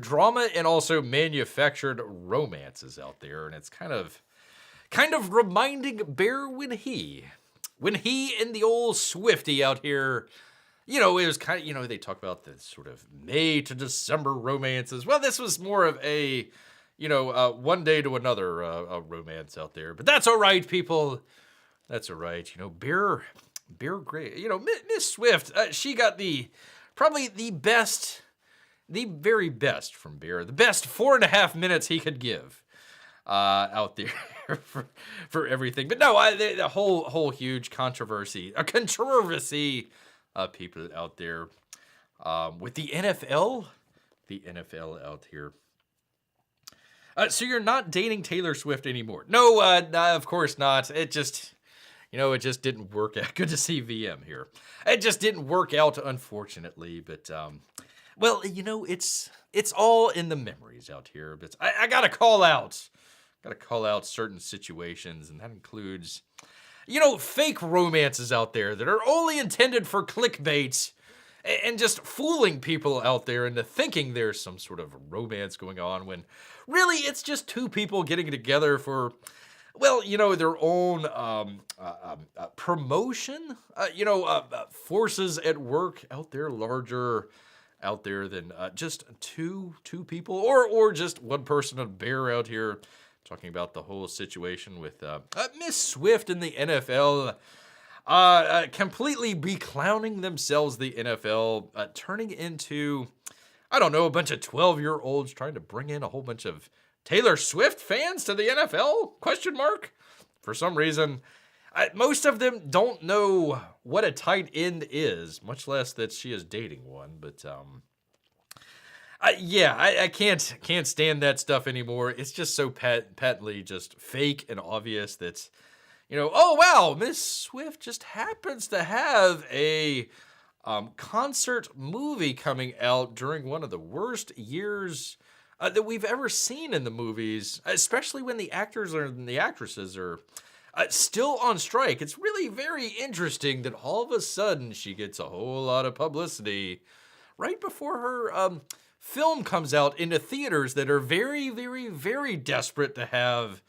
drama and also manufactured romances out there, and it's kind of reminding Bear when he and the old Swifty out here, it was kind of, they talk about the sort of May to December romances. Well, this was more of a, one day to another romance out there, but that's all right, people. That's all right. Bear Gray, Miss Swift, she got probably the very best from Bear, the best 4.5 minutes he could give out there for everything. But no, the whole huge controversy people out there with the NFL out here. So you're not dating Taylor Swift anymore? No, of course not. It just didn't work out. Good to see VM here. It just didn't work out, unfortunately, but well, it's all in the memories out here, but I gotta call out certain situations, and that includes, fake romances out there that are only intended for clickbait and just fooling people out there into thinking there's some sort of romance going on when really it's just two people getting together for, well, their own promotion, forces at work out there larger out there than just two people or just one person, a Bear out here talking about the whole situation with Miss Swift in the NFL, completely beclowning themselves, the NFL, turning into, I don't know, a bunch of 12-year-olds trying to bring in a whole bunch of Taylor Swift fans to the NFL? ? For some reason, most of them don't know what a tight end is, much less that she is dating one. But I can't stand that stuff anymore. It's just so patently just fake and obvious that, oh wow, Miss Swift just happens to have a concert movie coming out during one of the worst years that we've ever seen in the movies, especially when the actors and the actresses are still on strike. It's really very interesting that all of a sudden she gets a whole lot of publicity right before her film comes out into theaters that are very, very, very desperate to have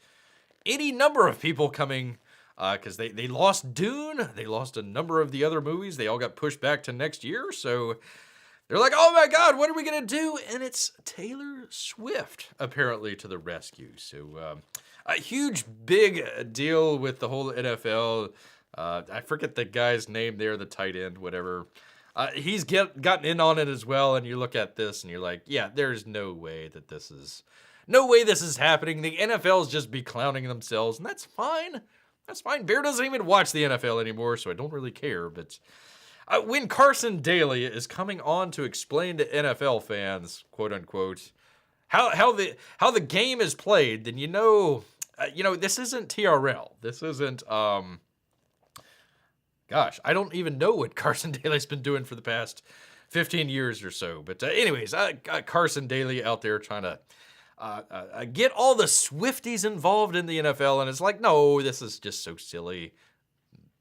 any number of people coming, because they lost Dune, they lost a number of the other movies, they all got pushed back to next year, so they're like, oh my God, what are we gonna do? And it's Taylor Swift, apparently, to the rescue. So a huge, big deal with the whole NFL. I forget the guy's name there, the tight end, whatever. He's gotten in on it as well, and you look at this and you're like, yeah, there's no way this is happening. The NFL's just be clowning themselves, and that's fine. That's fine. Bear doesn't even watch the NFL anymore, so I don't really care. But when Carson Daly is coming on to explain to NFL fans, quote unquote, how the game is played, then you know this isn't TRL. This isn't gosh, I don't even know what Carson Daly's been doing for the past 15 years or so. But anyways, Carson Daly out there trying to get all the Swifties involved in the NFL, and it's like, no, this is just so silly,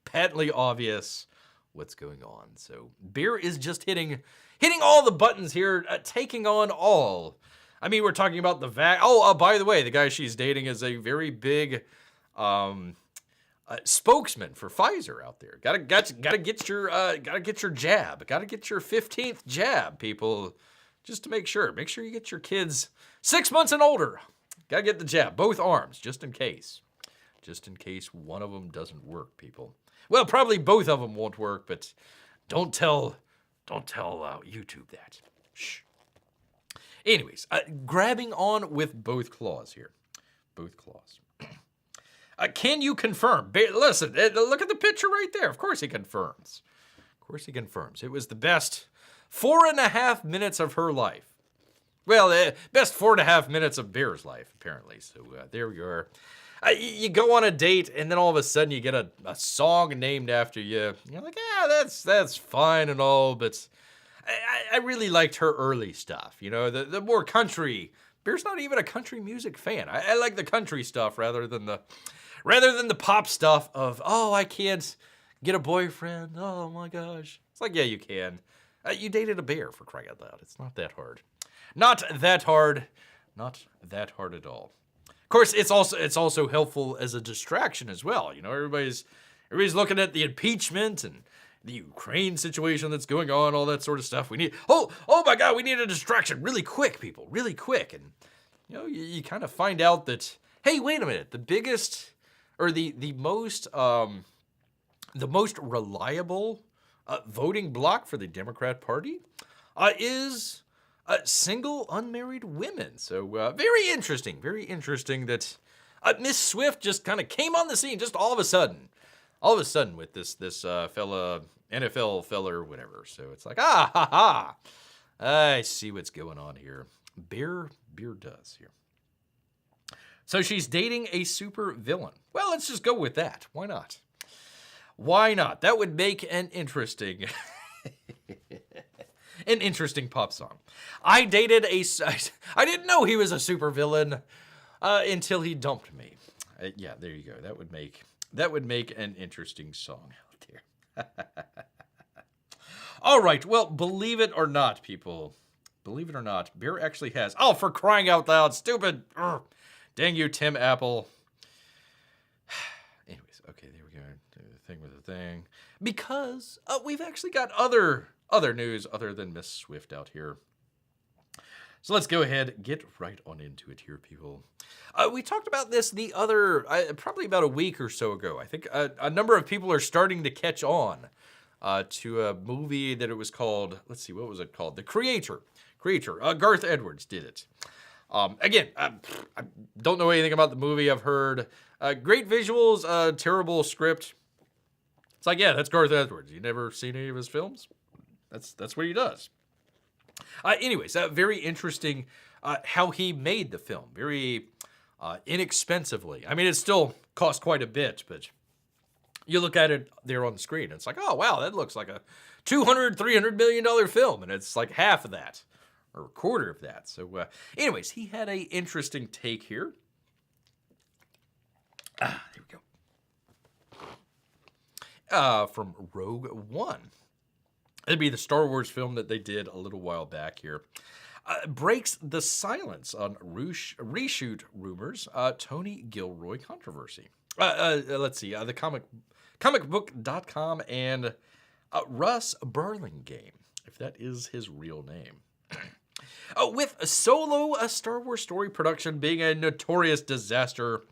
patently obvious what's going on. So Bear is just hitting all the buttons here, taking on all. I mean, we're talking about the vac. Oh, by the way, the guy she's dating is a very big spokesman for Pfizer out there. Gotta get your jab. Gotta get your 15th jab, people, just to make sure. Make sure you get your kids 6 months and older. Gotta get the jab, both arms, just in case. Just in case one of them doesn't work, people. Well, probably both of them won't work, but don't tell YouTube that. Shh. Anyways, grabbing on with both claws here. Both claws. Can you confirm? Listen, look at the picture right there. Of course he confirms. Of course he confirms. It was the best 4.5 minutes of her life. Well, best 4.5 minutes of Bear's life, apparently. So there we are. You go on a date, and then all of a sudden you get a song named after you. You're like, that's fine and all, but I really liked her early stuff. You know, the more country. Bear's not even a country music fan. I like the country stuff rather than the pop stuff of, oh, I can't get a boyfriend. Oh my gosh. It's like, yeah, you can. You dated a bear, for crying out loud. It's not that hard. Not that hard. Not that hard at all. Of course, it's also helpful as a distraction as well. You know, everybody's looking at the impeachment and the Ukraine situation that's going on, all that sort of stuff. We need, oh my God, we need a distraction really quick, people, really quick. And, you know, you kind of find out that, hey, wait a minute, the biggest, or the most reliable voting bloc for the Democrat Party is single unmarried women. So very interesting that Miss Swift just kind of came on the scene just all of a sudden with this fella, NFL fella or whatever. So it's like, I see what's going on here. Beer does here. So she's dating a super villain. Well, let's just go with that. Why not? Why not? That would make an interesting pop song. I didn't know he was a super villain until he dumped me. Yeah, there you go. That would make an interesting song out there. All right. Well, believe it or not, people. Believe it or not, Bear actually has. Oh, for crying out loud, stupid. Ugh. Dang you, Tim Apple. Anyways, okay, there we go. Do the thing with the thing. Because we've actually got other news other than Miss Swift out here. So let's go ahead, get right on into it here, people. We talked about this probably about a week or so ago. I think a number of people are starting to catch on to a movie that it was called, let's see, what was it called? The Creator. Garth Edwards did it. Again, I don't know anything about the movie. I've heard great visuals, terrible script. It's like, yeah, that's Garth Edwards. You never seen any of his films? That's what he does. Anyways, very interesting how he made the film. Very inexpensively. I mean, it still cost quite a bit, but you look at it there on the screen, and it's like, oh, wow, that looks like a $200-300 million film, and it's like half of that, or a quarter of that. So anyways, he had a interesting take here. There we go. from Rogue One. It'd be the Star Wars film that they did a little while back here. Breaks the silence on reshoot rumors, Tony Gilroy controversy. Let's see, the comicbook.com and Russ Burlingame, if that is his real name. With Solo, a Star Wars story production being a notorious disaster,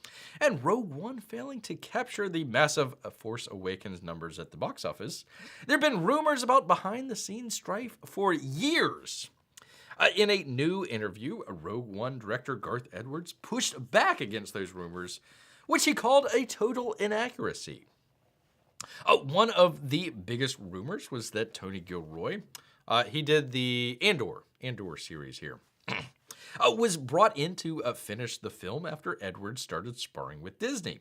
and Rogue One failing to capture the massive Force Awakens numbers at the box office, there have been rumors about behind-the-scenes strife for years. In a new interview, Rogue One director Garth Edwards pushed back against those rumors, which he called a total inaccuracy. One of the biggest rumors was that Tony Gilroy, he did the Andor series here, was brought in to finish the film after Edwards started sparring with Disney.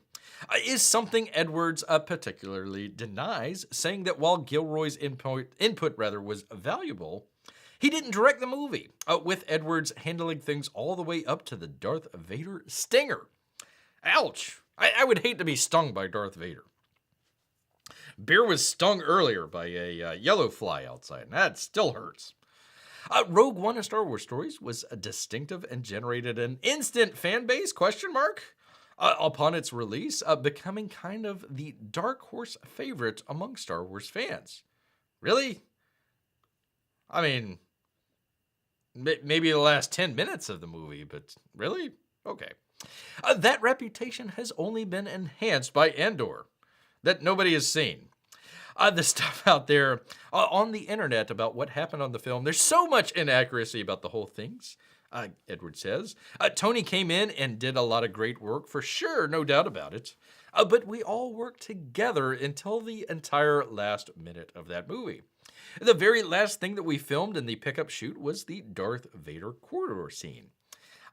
Is something Edwards particularly denies, saying that while Gilroy's input was valuable, he didn't direct the movie, with Edwards handling things all the way up to the Darth Vader stinger. Ouch! I would hate to be stung by Darth Vader. Bear was stung earlier by a yellow fly outside, and that still hurts. Rogue One, A Star Wars Stories was distinctive and generated an instant fan base, upon its release, becoming kind of the dark horse favorite among Star Wars fans. Really? I mean, maybe the last 10 minutes of the movie, but really? Okay. That reputation has only been enhanced by Andor, that nobody has seen. The stuff out there on the internet about what happened on the film, there's so much inaccuracy about the whole things, Edward says. Tony came in and did a lot of great work, for sure, no doubt about it. But we all worked together until the entire last minute of that movie. The very last thing that we filmed in the pickup shoot was the Darth Vader corridor scene.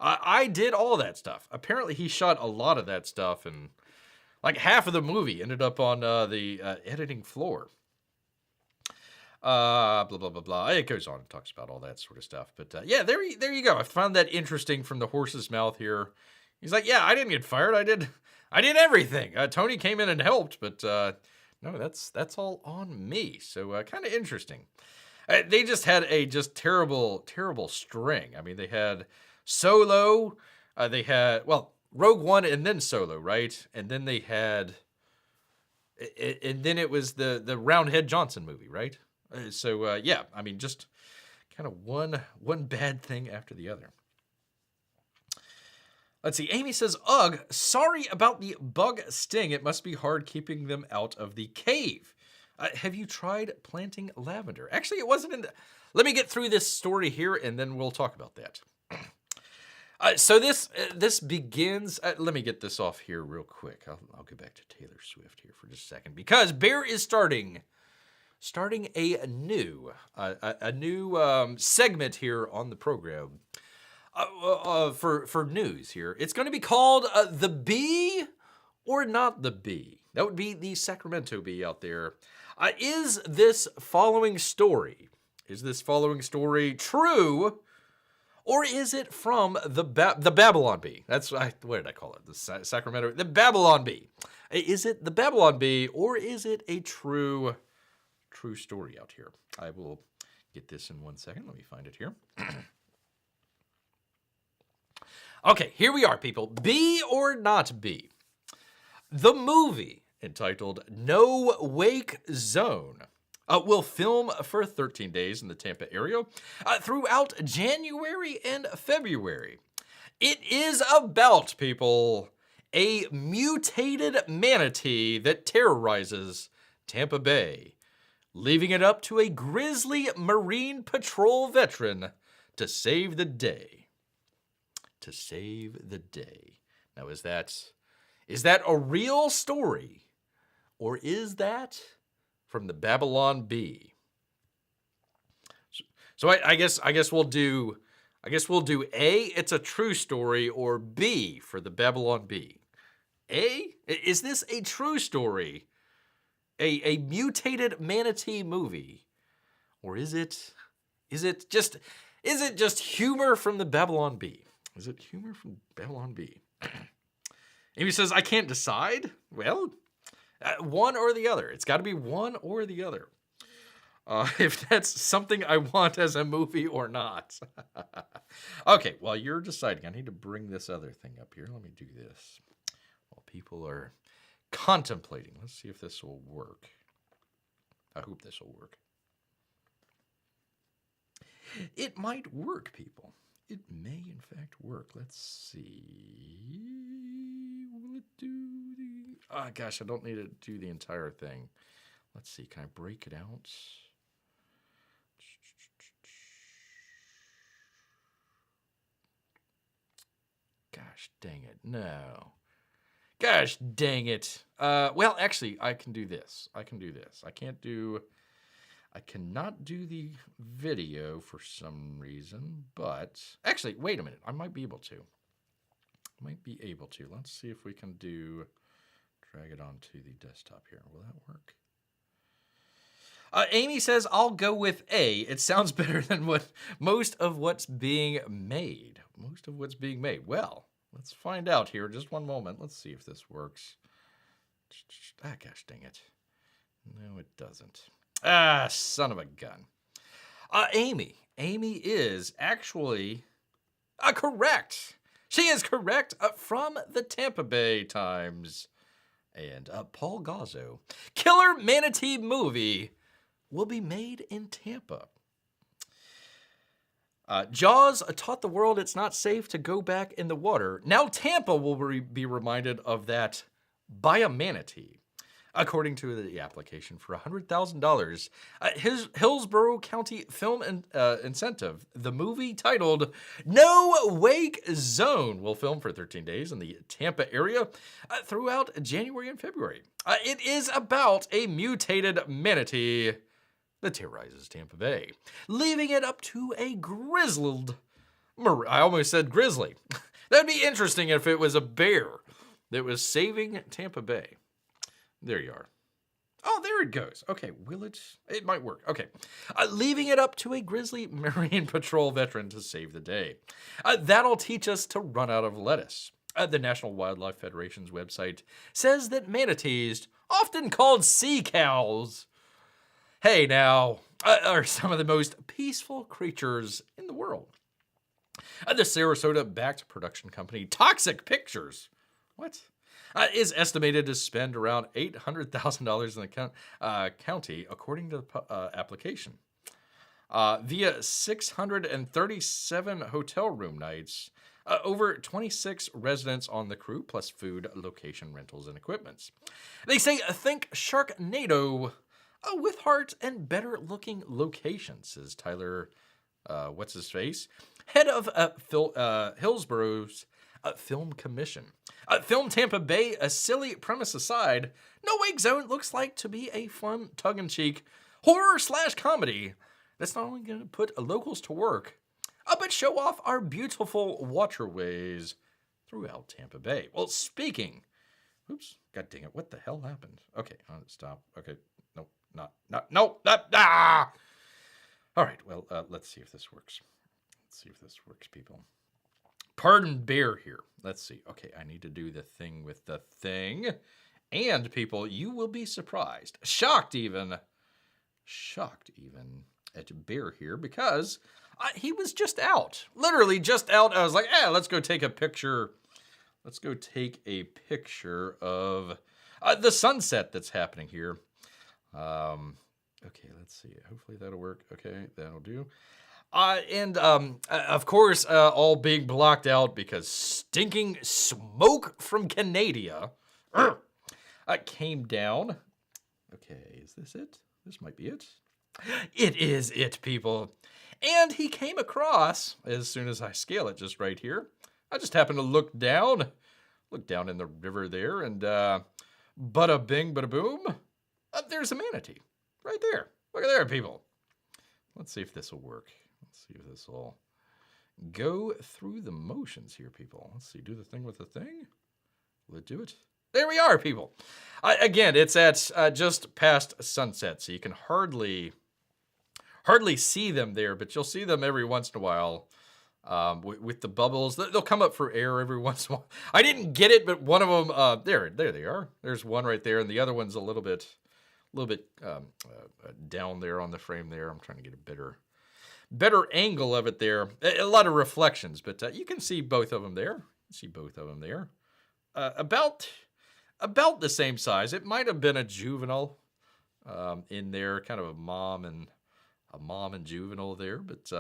I did all that stuff. Apparently he shot a lot of that stuff, and like half of the movie ended up on the editing floor. Blah, blah, blah, blah. It goes on and talks about all that sort of stuff. But yeah, there you go. I found that interesting from the horse's mouth here. He's like, yeah, I didn't get fired. I did everything. Tony came in and helped, but no, that's all on me. So kind of interesting. They just had a terrible, terrible string. I mean, they had Solo. They had, well, Rogue One and then Solo, right? And then they had, and then it was the Roundhead Johnson movie, right? So yeah, I mean, just kind of one bad thing after the other. Let's see. Amy says, ugh, sorry about the bug sting. It must be hard keeping them out of the cave. Have you tried planting lavender? Actually, it wasn't in the... Let me get through this story here, and then we'll talk about that. So this begins... let me get this off here real quick. I'll go back to Taylor Swift here for just a second, because Bear is starting a new segment here on the program for news here. It's going to be called The Bee or Not the Bee. That would be the Sacramento Bee out there. Is this following story true, or is it from the Babylon Bee? That's what did I call it? The Babylon Bee. Is it the Babylon Bee, or is it a true story out here? I will get this in 1 second. Let me find it here. Okay, here we are, people. Bee or not bee? The movie, entitled No Wake Zone, will film for 13 days in the Tampa area throughout January and February. It is about, people, a mutated manatee that terrorizes Tampa Bay, leaving it up to a grizzly Marine Patrol veteran to save the day. To save the day. Now, is that a real story, or is that from the Babylon Bee? So I guess we'll do A, it's a true story, or B for the Babylon Bee. A, is this a true story? A mutated manatee movie, or is it just humor from the Babylon Bee? Is it humor from Babylon Bee? Amy says, I can't decide. Well, One or the other. It's got to be one or the other. If that's something I want as a movie or not. Okay, while you're deciding, I need to bring this other thing up here. Let me do this. While people are contemplating. Let's see if this will work. I hope this will work. It might work, people. It may, in fact, work. Let's see. Will it do the... Oh, gosh, I don't need to do the entire thing. Let's see. Can I break it out? Gosh, dang it. No. Gosh, dang it. Well, actually, I can do this. I cannot do the video for some reason, but actually, wait a minute. I might be able to. Let's see if we can drag it onto the desktop here. Will that work? Amy says, I'll go with A. It sounds better than most of what's being made. Well, let's find out here. Just one moment. Let's see if this works. Ah, gosh, dang it. No, it doesn't. Ah, son of a gun. Amy is actually correct. She is correct from the Tampa Bay Times. And Paul Gazzo. Killer Manatee movie will be made in Tampa. Jaws taught the world it's not safe to go back in the water. Now Tampa will be reminded of that by a manatee. According to the application for $100,000, Hillsborough County Film Incentive, the movie titled No Wake Zone will film for 13 days in the Tampa area throughout January and February. It is about a mutated manatee that terrorizes Tampa Bay, leaving it up to a grizzled... I almost said grizzly. That'd be interesting if it was a bear that was saving Tampa Bay. There you are. Oh, there it goes. Okay, will it? It might work. Okay. Leaving it up to a grizzly Marine Patrol veteran to save the day. That'll teach us to run out of lettuce. The National Wildlife Federation's website says that manatees, often called sea cows, hey now, are some of the most peaceful creatures in the world. The Sarasota-backed production company Toxic Pictures, is estimated to spend around $800,000 in the county, according to the application. Via 637 hotel room nights, over 26 residents on the crew, plus food, location, rentals, and equipments. They say, think Sharknado with heart and better-looking locations, says Tyler, what's-his-face, head of Hillsborough's Film Commission. Film Tampa Bay, a silly premise aside, No Wake Zone looks like to be a fun, tongue-in-cheek horror/comedy that's not only going to put locals to work, but show off our beautiful waterways throughout Tampa Bay. Well, speaking... Oops, god dang it, what the hell happened? Okay, stop. Okay, no, All right, well, let's see if this works. People. Pardon Bear here. Let's see. Okay, I need to do the thing with the thing. And, people, you will be surprised. Shocked even at Bear here because he was just out. Literally just out. I was like, let's go take a picture. Let's go take a picture of the sunset that's happening here. Okay, let's see. Hopefully that'll work. Okay, that'll do. Of course, all being blocked out because stinking smoke from Canada came down. Okay, is this it? This might be it. It is it, people. And he came across, as soon as I scale it just right here, I just happened to look down in the river there, and bada bing, bada boom, there's a manatee right there. Look at there, people. Let's see if this will work. Let's see if this will go through the motions here, people. Let's see, do the thing with the thing. Will it do it? There we are, people. Again, it's at just past sunset, so you can hardly see them there, but you'll see them every once in a while with the bubbles. They'll come up for air every once in a while. I didn't get it, but one of them, there they are. There's one right there, and the other one's a little bit down there on the frame there. I'm trying to get a better angle of it there. A lot of reflections, but you can see both of them there. About the same size. It might have been a juvenile in there, kind of a mom and juvenile there, but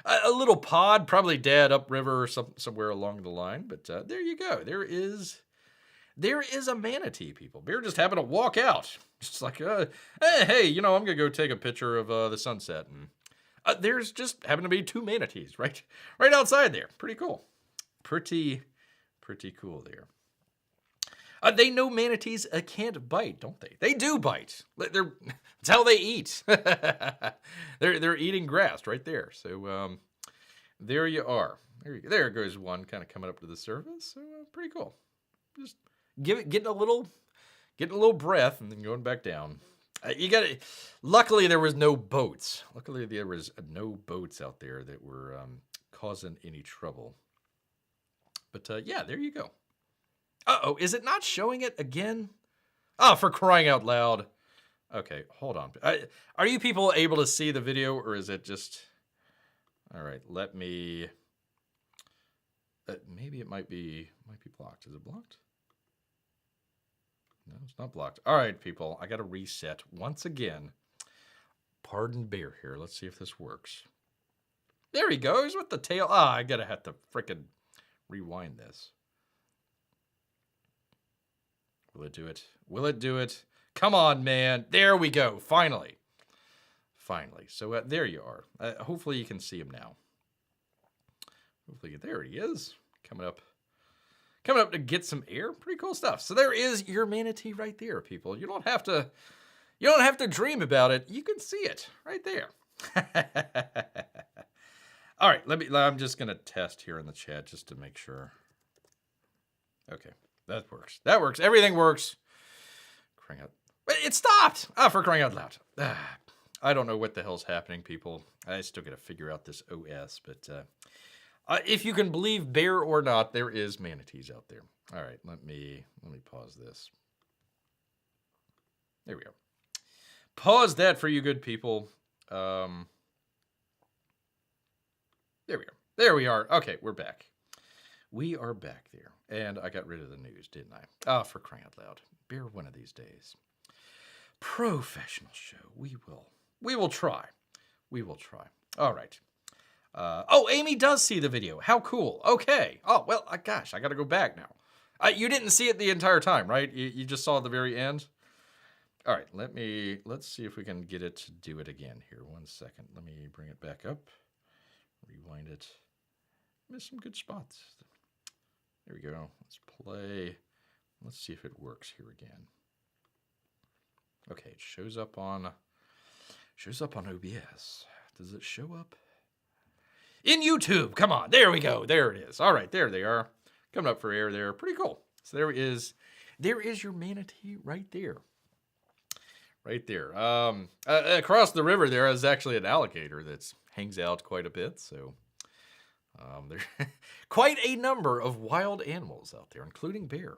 a little pod, probably dad upriver or somewhere along the line. But there you go. There is a manatee, people. Bear just happened to walk out. Just like, hey, I'm going to go take a picture of the sunset. And there's just happened to be 2 manatees right outside there. Pretty cool. Pretty cool there. They know manatees can't bite, don't they? They do bite. That's how they eat. They're eating grass right there. So there you are. There goes one kind of coming up to the surface. So pretty cool. Just getting a little breath and then going back down. Luckily there was no boats. Luckily there was no boats out there that were causing any trouble. But yeah, there you go. Uh-oh, is it not showing it again? Oh, for crying out loud. Okay, hold on. Are you people able to see the video, or is it just... All right, let me... maybe it might be blocked. Is it blocked? No, it's not blocked. All right, people, I got to reset once again. Pardon Bear here. Let's see if this works. There he goes with the tail. I gotta have to frickin' rewind this. Will it do it? Will it do it? Come on, man. There we go. Finally. So there you are. Hopefully you can see him now. Hopefully, there he is. Coming up to get some air. Pretty cool stuff. So there is your manatee right there, people. You don't have to dream about it. You can see it right there. All right, I'm just going to test here in the chat just to make sure. Okay. That works. Everything works. Crying out. It stopped! For crying out loud. I don't know what the hell's happening, people. I still got to figure out this OS, but if you can believe Bear or not, there is manatees out there. All right, let me pause this. There we go. Pause that for you good people. There we go. There we are. Okay, we're back. We are back there. And I got rid of the news, didn't I? For crying out loud. Bear one of these days. Professional show. We will try. All right. Amy does see the video. How cool. Okay. Oh, well, gosh, I got to go back now. You didn't see it the entire time, right? You just saw the very end? All right, let's see if we can get it to do it again here. 1 second. Let me bring it back up. Rewind it. Missed some good spots. There we go. Let's play. Let's see if it works here again. Okay, it shows up on OBS. Does it show up? In YouTube. Come on. There we go. There it is. All right, there they are. Coming up for air there. Pretty cool. So there is your manatee right there. Right there. Across the river there is actually an alligator that hangs out quite a bit, so there's quite a number of wild animals out there, including bear.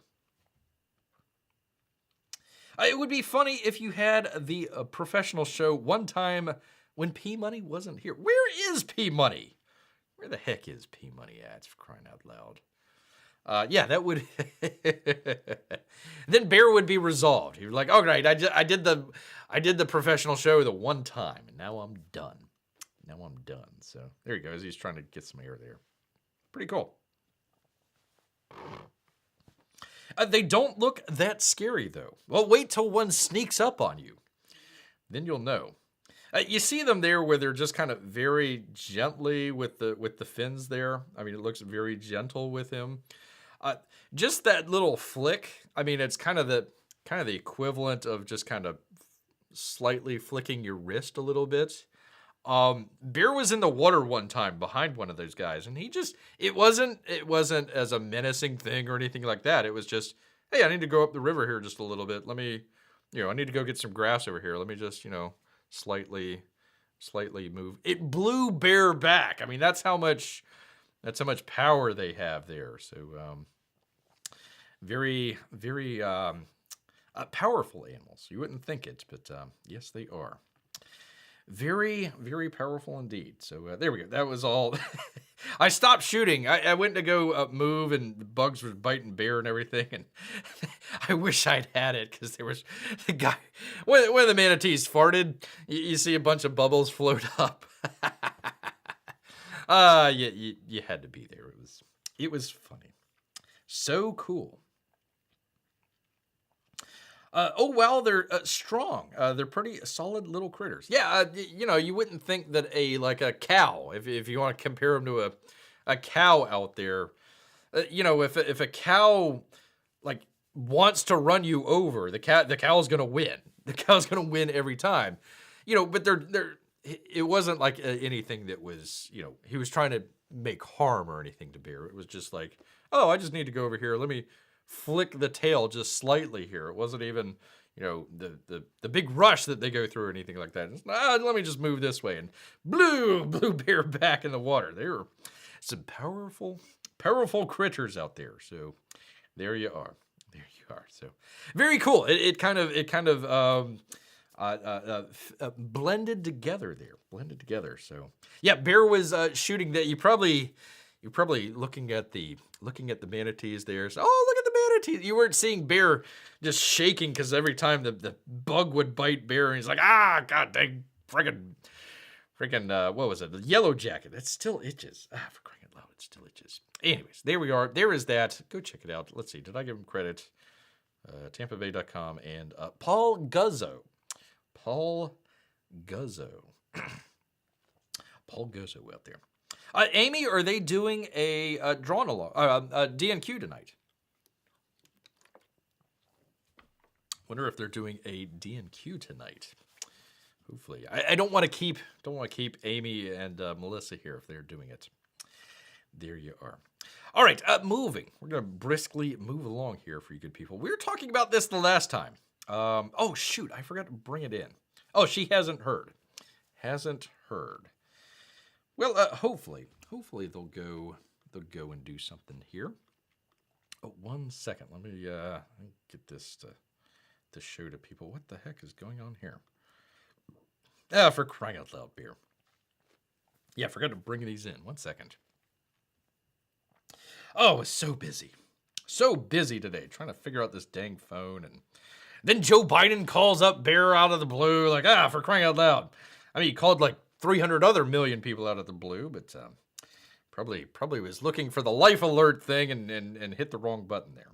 It would be funny if you had the professional show one time when P Money wasn't here. Where is P Money? Where the heck is P Money at, for crying out loud? Yeah, that would... Then Bear would be resolved. He was like, "Oh, great, I did the professional show the one time, and now I'm done. So there he goes. He's trying to get some air there. Pretty cool. They don't look that scary, though. Well, wait till one sneaks up on you. Then you'll know. You see them there where they're just kind of very gently with the fins there. I mean, it looks very gentle with him. Just that little flick. I mean, it's kind of the equivalent of just kind of slightly flicking your wrist a little bit. Bear was in the water one time behind one of those guys, and it wasn't as a menacing thing or anything like that. It was just, hey, I need to go up the river here just a little bit. I need to go get some grass over here. Let me just, slightly slightly move. It blew Bear back. I mean, that's how much power they have there. So very, very powerful animals. You wouldn't think it, but yes, they are. Very, very powerful indeed. So there we go. That was all. I stopped shooting. I went to go move, and the bugs were biting Bear and everything. And I wish I'd had it, because there was the guy. When the manatees farted, you see a bunch of bubbles float up. You had to be there. It was funny. So cool. Oh, well, they're strong. They're pretty solid little critters. Yeah, you wouldn't think that a cow, if you want to compare them to a cow out there, if a cow like wants to run you over, the cow's gonna win. The cow's gonna win every time. But it wasn't like anything that was, he was trying to make harm or anything to Bear. It was just like, oh, I just need to go over here. Let me flick the tail just slightly here. It wasn't even, the big rush that they go through or anything like that. Let me just move this way, and blew Bear back in the water. There are some powerful critters out there. So there you are. So very cool. It kind of blended together there. So yeah, Bear was shooting that. You're probably looking at the manatees there. So, oh, look at the manatees. You weren't seeing Bear just shaking because every time the bug would bite Bear, and he's like, god dang, freaking, what was it? The yellow jacket. That still itches. For crying out loud, it still itches. Anyways, there we are. There is that. Go check it out. Let's see. Did I give him credit? TampaBay.com and Paul Guzzo. Paul Guzzo out there. Amy, are they doing a drawn along, DNQ tonight? Wonder if they're doing a DNQ tonight. Hopefully, I don't want to keep Amy and Melissa here if they're doing it. There you are. All right, moving. We're gonna briskly move along here for you good people. We were talking about this the last time. Oh shoot, I forgot to bring it in. Oh, she hasn't heard. Well, hopefully they'll go and do something here. Oh, 1 second. Let me get this to show to people. What the heck is going on here? For crying out loud, Bear. Yeah, I forgot to bring these in. 1 second. Oh, I was so busy today trying to figure out this dang phone, and then Joe Biden calls up Bear out of the blue, like, for crying out loud. I mean, he called like 300 other million people out of the blue, but probably was looking for the life alert thing and hit the wrong button there.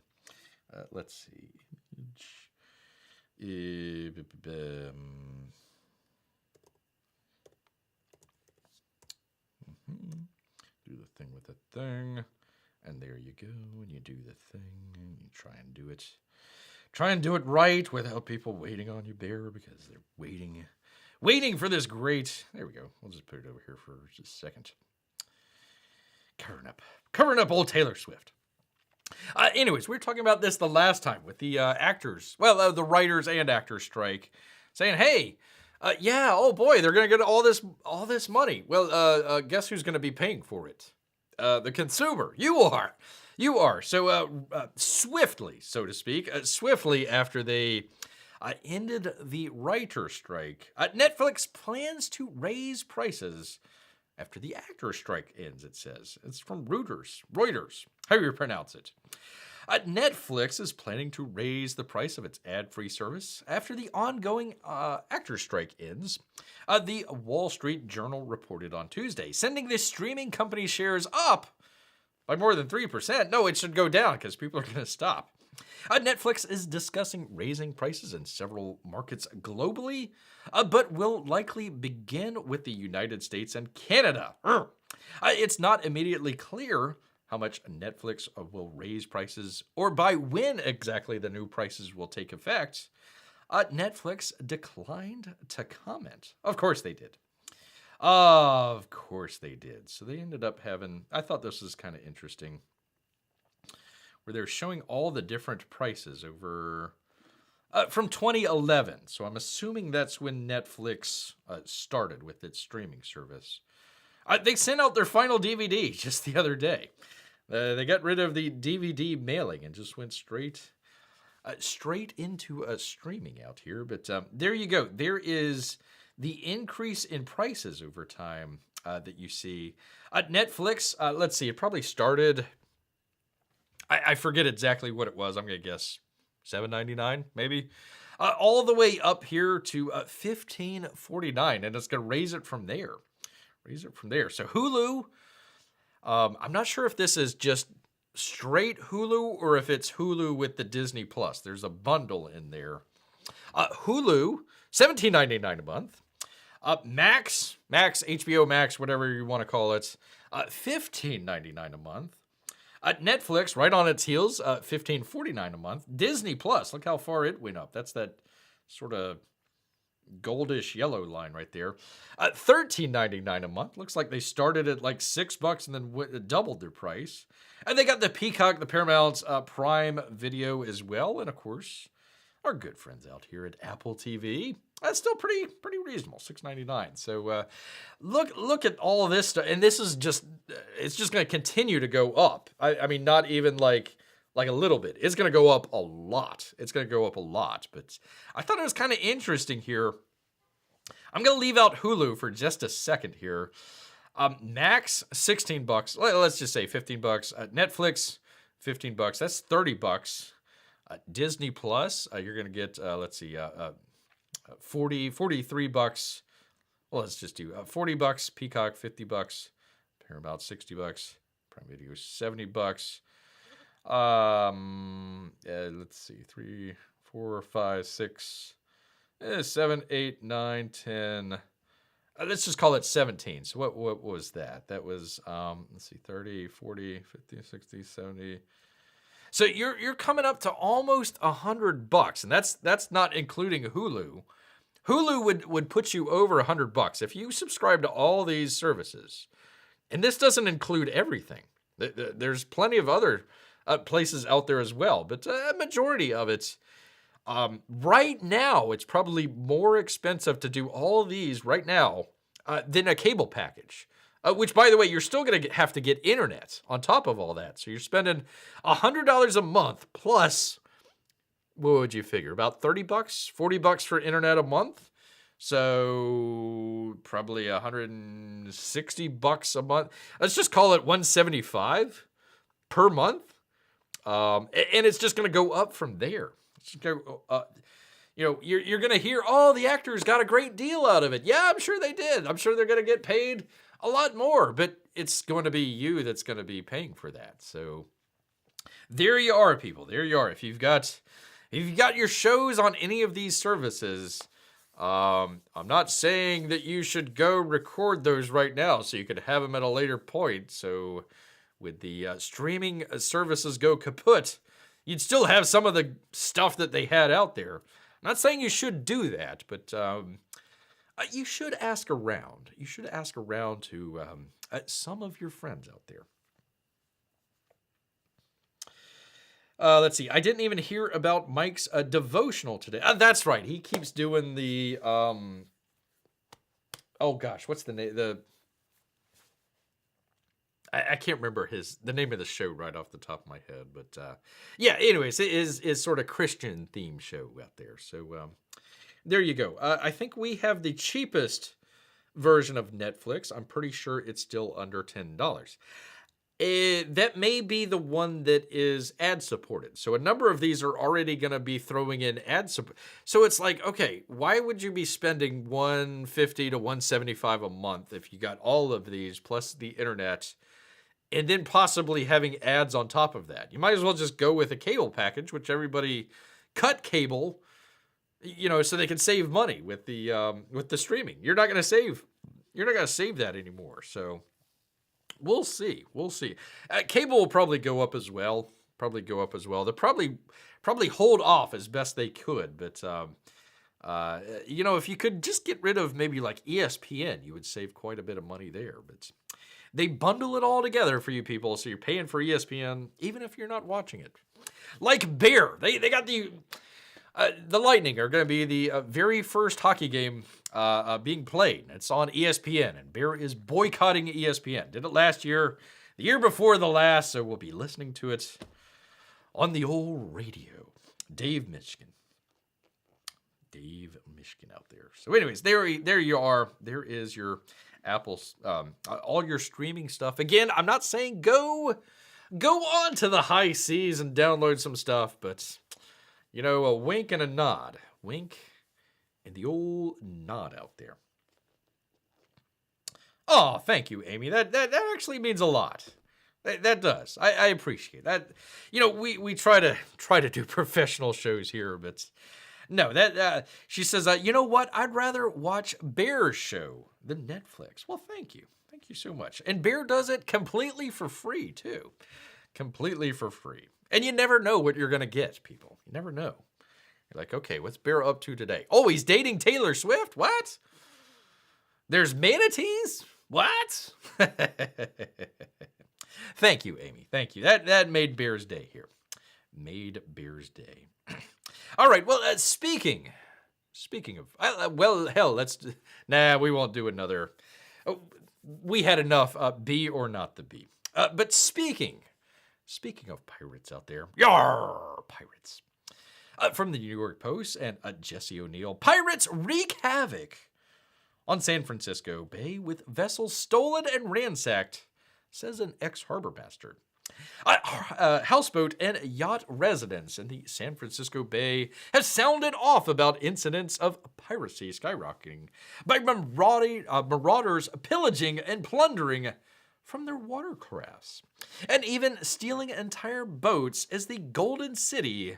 Let's see. Do the thing with the thing, and there you go. And you do the thing, and you try and do it. Try and do it right without people waiting on you, Bear, because they're waiting for this great. There we go. We'll just put it over here for just a second. Covering up old Taylor Swift. Anyways, we were talking about this the last time with the actors, the writers and actors strike, saying, hey, oh boy, they're going to get all this money. Well, guess who's going to be paying for it? The consumer. You are. So swiftly, so to speak, after they ended the writer strike, Netflix plans to raise prices after the actor strike ends, it says. It's from Reuters, however you pronounce it. Netflix is planning to raise the price of its ad-free service after the ongoing actor strike ends. The Wall Street Journal reported on Tuesday, sending the streaming company shares up by more than 3%. No, it should go down because people are going to stop. Netflix is discussing raising prices in several markets globally, but will likely begin with the United States and Canada. It's not immediately clear how much Netflix will raise prices or by when exactly the new prices will take effect. Netflix declined to comment. Of course they did. So they ended up having, I thought this was kind of interesting, where they're showing all the different prices over From 2011, so I'm assuming that's when Netflix started with its streaming service. They sent out their final DVD just the other day. They got rid of the DVD mailing and just went straight into streaming out here. But there you go. There is the increase in prices over time that you see. Netflix, let's see, it probably started, I forget exactly what it was. I'm going to guess $7.99 maybe. All the way up here to $15.49, and it's going to raise it from there. So Hulu, I'm not sure if this is just straight Hulu or if it's Hulu with the Disney Plus. There's a bundle in there. Hulu, $17.99 a month. Max, HBO Max, whatever you want to call it, $15.99 a month. Netflix, right on its heels, $15.49 a month. Disney Plus, look how far it went up. That's that sort of goldish yellow line right there. $13.99 a month. Looks like they started at like $6 and then doubled their price. And they got the Peacock, the Paramount Prime Video as well. And of course, our good friends out here at Apple TV. That's still pretty reasonable, $6.99. So look at all of this stuff, and this is just it's just going to continue to go up. I mean, not even like a little bit. It's going to go up a lot. But I thought it was kind of interesting here. I'm going to leave out Hulu for just a second here. Max, $16. Let's just say $15. Netflix, $15. That's $30. Disney Plus, you're going to get, let's see, $43. Well, let's just do $40. Peacock, $50. Paramount, $60. Prime Video, $70. Let's see, 3, 4, 5, 6, 7, 8, 9, 10. Let's just call it 17. So what was that? That was, let's see, 30, 40, 50, 60, 70. So you're coming up to almost $100, and that's not including Hulu. Hulu would put you over $100 if you subscribe to all these services, and this doesn't include everything. There's plenty of other places out there as well, but a majority of it. Right now, it's probably more expensive to do all these right now than a cable package. Which, by the way, you're still going to have to get internet on top of all that. So you're spending $100 a month plus, what would you figure, about $30, $40 for internet a month? So probably $160 a month. Let's just call it $175 per month. And it's just going to go up from there. It's go, you're going to hear, oh, the actors got a great deal out of it. Yeah, I'm sure they did. I'm sure they're going to get paid a lot more, but it's going to be you that's going to be paying for that. So there you are, people. There you are. If you've got your shows on any of these services, I'm not saying that you should go record those right now so you could have them at a later point. So with the streaming services go kaput, you'd still have some of the stuff that they had out there. I'm not saying you should do that, but you should ask around. You should ask around to some of your friends out there. Let's see. I didn't even hear about Mike's devotional today. That's right. He keeps doing the, oh gosh, what's the name? I can't remember the name of the show right off the top of my head, but yeah. Anyways, it is sort of Christian themed show out there. So there you go. I think we have the cheapest version of Netflix. I'm pretty sure it's still under $10. That may be the one that is ad supported. So a number of these are already going to be throwing in ad support. So it's like, okay, why would you be spending $150 to $175 a month if you got all of these plus the internet, and then possibly having ads on top of that? You might as well just go with a cable package, which everybody cut cable, so they can save money with the streaming. You're not going to save that anymore. So we'll see. Cable will probably go up as well. They'll probably hold off as best they could. But if you could just get rid of maybe like ESPN, you would save quite a bit of money there. But they bundle it all together for you people, so you're paying for ESPN even if you're not watching it. Like Bear, they got the. The Lightning are going to be the very first hockey game being played. It's on ESPN, and Bear is boycotting ESPN. Did it last year, the year before the last, so we'll be listening to it on the old radio. Dave Mishkin out there. So anyways, there you are. There is your Apple's, all your streaming stuff. Again, I'm not saying go on to the high seas and download some stuff, but... a wink and a nod. Wink and the old nod out there. Oh, thank you, Amy. That actually means a lot. That does. I appreciate that. We try to do professional shows here, but no, she says, you know what? I'd rather watch Bear's show than Netflix. Well, thank you. Thank you so much. And Bear does it completely for free, too. Completely for free. And you never know what you're going to get, people. You never know. You're like, okay, what's Bear up to today? Oh, he's dating Taylor Swift? What? There's manatees? What? Thank you, Amy. Thank you. That made Bear's day here. Made Bear's day. All right, well, speaking of, well, hell, we won't do another. Oh, we had enough B or not the B. But speaking of pirates out there, yar, pirates. From the New York Post and Jesse O'Neill, pirates wreak havoc on San Francisco Bay with vessels stolen and ransacked, says an ex-harbor master. Houseboat and yacht residents in the San Francisco Bay have sounded off about incidents of piracy skyrocketing by marauders pillaging and plundering from their watercrafts, and even stealing entire boats as the Golden City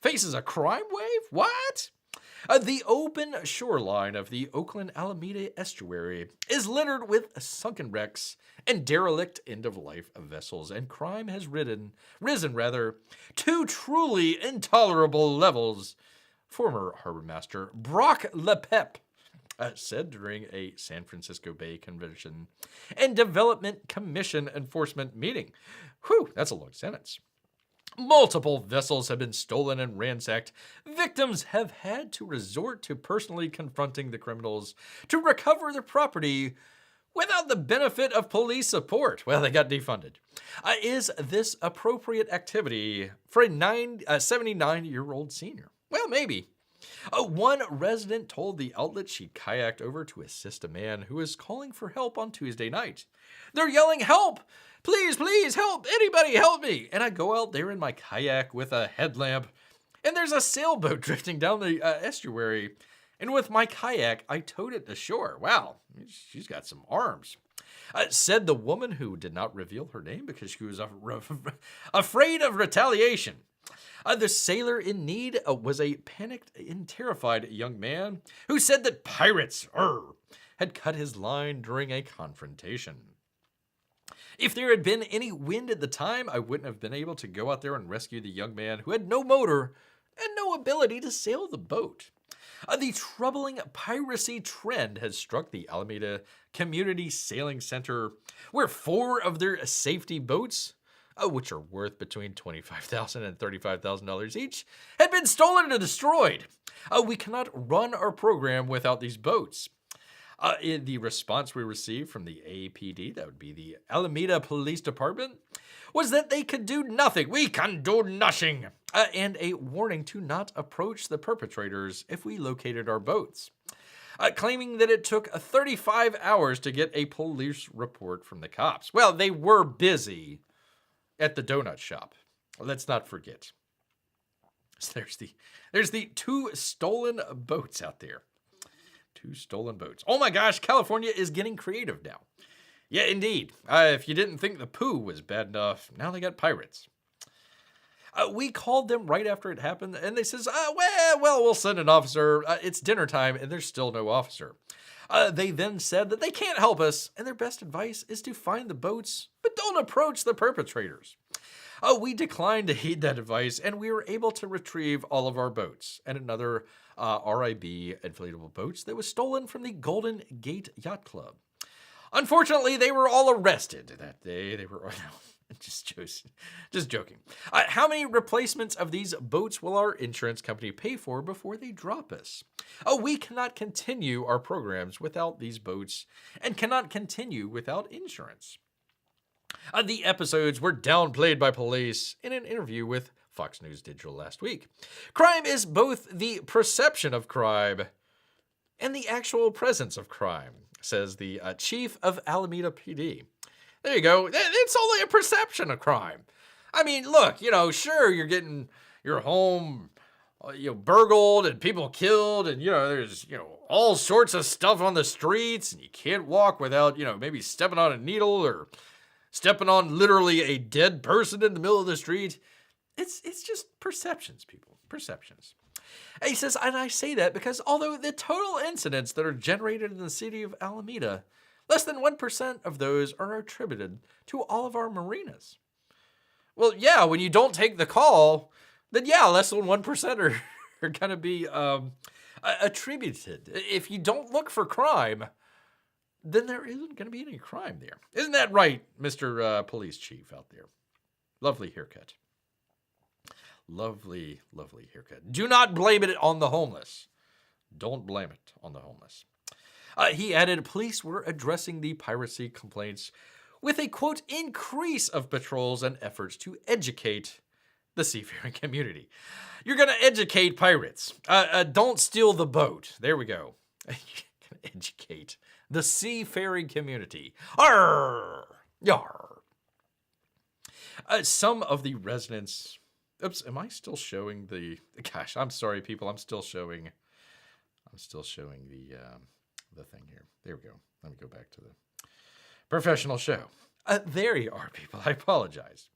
faces a crime wave? What? The open shoreline of the Oakland Alameda estuary is littered with sunken wrecks and derelict end-of-life vessels, and crime has risen to truly intolerable levels, former harbor master Brock LePep said during a San Francisco Bay Convention and Development Commission enforcement meeting. Whew, that's a long sentence. Multiple vessels have been stolen and ransacked. Victims have had to resort to personally confronting the criminals to recover their property without the benefit of police support. Well, they got defunded. Is this appropriate activity for a 79-year-old senior? Well, maybe. One resident told the outlet she kayaked over to assist a man who was calling for help on Tuesday night. They're yelling, "Help! Please, please, help! Anybody help me!" And I go out there in my kayak with a headlamp, and there's a sailboat drifting down the estuary. And with my kayak, I towed it to shore. Wow, she's got some arms. Said the woman, who did not reveal her name because she was afraid of retaliation. The sailor in need was a panicked and terrified young man who said that pirates had cut his line during a confrontation. If there had been any wind at the time, I wouldn't have been able to go out there and rescue the young man who had no motor and no ability to sail the boat. The troubling piracy trend has struck the Alameda Community Sailing Center, where 4 of their safety boats, which are worth between $25,000 and $35,000 each, had been stolen and destroyed. We cannot run our program without these boats. The response we received from the APD, that would be the Alameda Police Department, was that they could do nothing. We can do nothing. And a warning to not approach the perpetrators if we located our boats. Claiming that it took 35 hours to get a police report from the cops. Well, they were busy at the donut shop. Let's not forget. So there's the 2 stolen boats out there. 2 stolen boats. Oh my gosh, California is getting creative now. Yeah, indeed. If you didn't think the poo was bad enough, now they got pirates. We called them right after it happened, and they says, well, we'll send an officer. It's dinner time, and there's still no officer. They then said that they can't help us, and their best advice is to find the boats, but don't approach the perpetrators. We declined to heed that advice, and we were able to retrieve all of our boats and another RIB inflatable boats that was stolen from the Golden Gate Yacht Club. Unfortunately, they were all arrested that day. Just joking. How many replacements of these boats will our insurance company pay for before they drop us? We cannot continue our programs without these boats and cannot continue without insurance. The episodes were downplayed by police in an interview with Fox News Digital last week. Crime is both the perception of crime and the actual presence of crime, says the chief of Alameda PD. There you go. It's only a perception of crime. I mean, look, sure, you're getting your home, burgled and people killed, and, there's, all sorts of stuff on the streets, and you can't walk without, maybe stepping on a needle or stepping on literally a dead person in the middle of the street. It's just perceptions, people. Perceptions. And he says, and I say that because although the total incidents that are generated in the city of Alameda, less than 1% of those are attributed to all of our marinas. Well, yeah, when you don't take the call, then yeah, less than 1% are going to be attributed. If you don't look for crime, then there isn't going to be any crime there. Isn't that right, Mr. Police Chief out there? Lovely haircut. Lovely, lovely haircut. Do not blame it on the homeless. Don't blame it on the homeless. He added, police were addressing the piracy complaints with a, quote, increase of patrols and efforts to educate the seafaring community. You're going to educate pirates. Don't steal the boat. There we go. Educate the seafaring community. Arr! Yar! Some of the residents... Oops, am I still showing the... Gosh, I'm sorry, people. I'm still showing the thing here. There we go. Let me go back to the professional show. There you are, people. I apologize.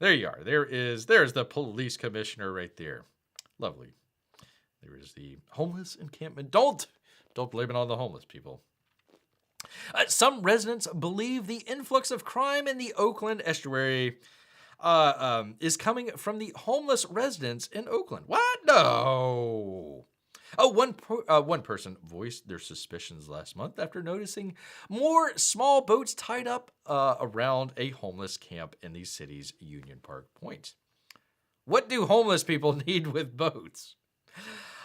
There you are. There's the police commissioner right there. Lovely. There is the homeless encampment. Don't blame it on the homeless, people. Some residents believe the influx of crime in the Oakland estuary is coming from the homeless residents in Oakland. What? No. One person voiced their suspicions last month after noticing more small boats tied up around a homeless camp in the city's Union Park Point. What do homeless people need with boats?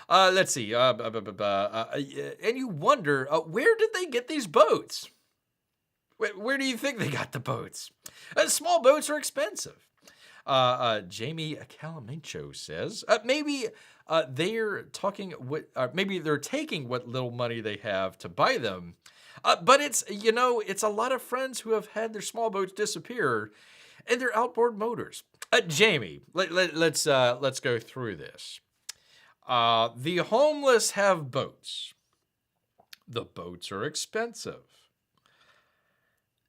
Let's see. And you wonder, where did they get these boats? Where do you think they got the boats? Small boats are expensive. Jamie Calamancho says, maybe they're maybe they're taking what little money they have to buy them. But it's a lot of friends who have had their small boats disappear and their outboard motors. Jamie, let's go through this. The homeless have boats. The boats are expensive.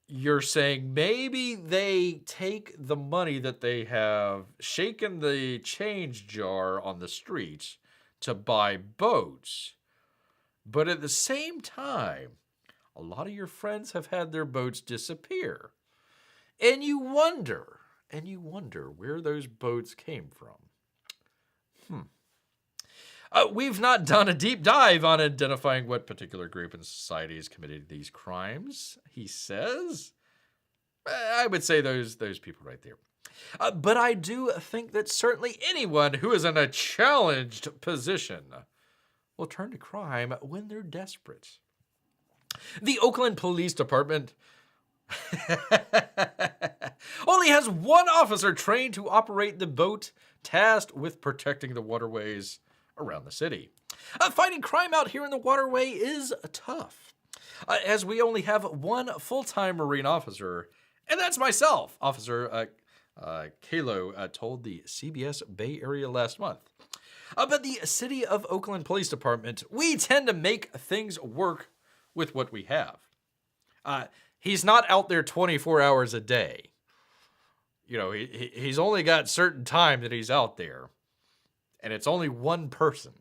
You're saying maybe they take the money that they have shaken the change jar on the streets to buy boats. But at the same time, a lot of your friends have had their boats disappear. And you wonder where those boats came from. We've not done a deep dive on identifying what particular group in society has committed these crimes, he says. I would say those people right there. But I do think that certainly anyone who is in a challenged position will turn to crime when they're desperate. The Oakland Police Department only has one officer trained to operate the boat tasked with protecting the waterways around the city. Fighting crime out here in the waterway is tough, as we only have one full-time Marine officer, and that's myself, Officer Kalo told the CBS Bay Area last month. But the City of Oakland Police Department, we tend to make things work with what we have. He's not out there 24 hours a day. He's only got certain time that he's out there. And it's only one person.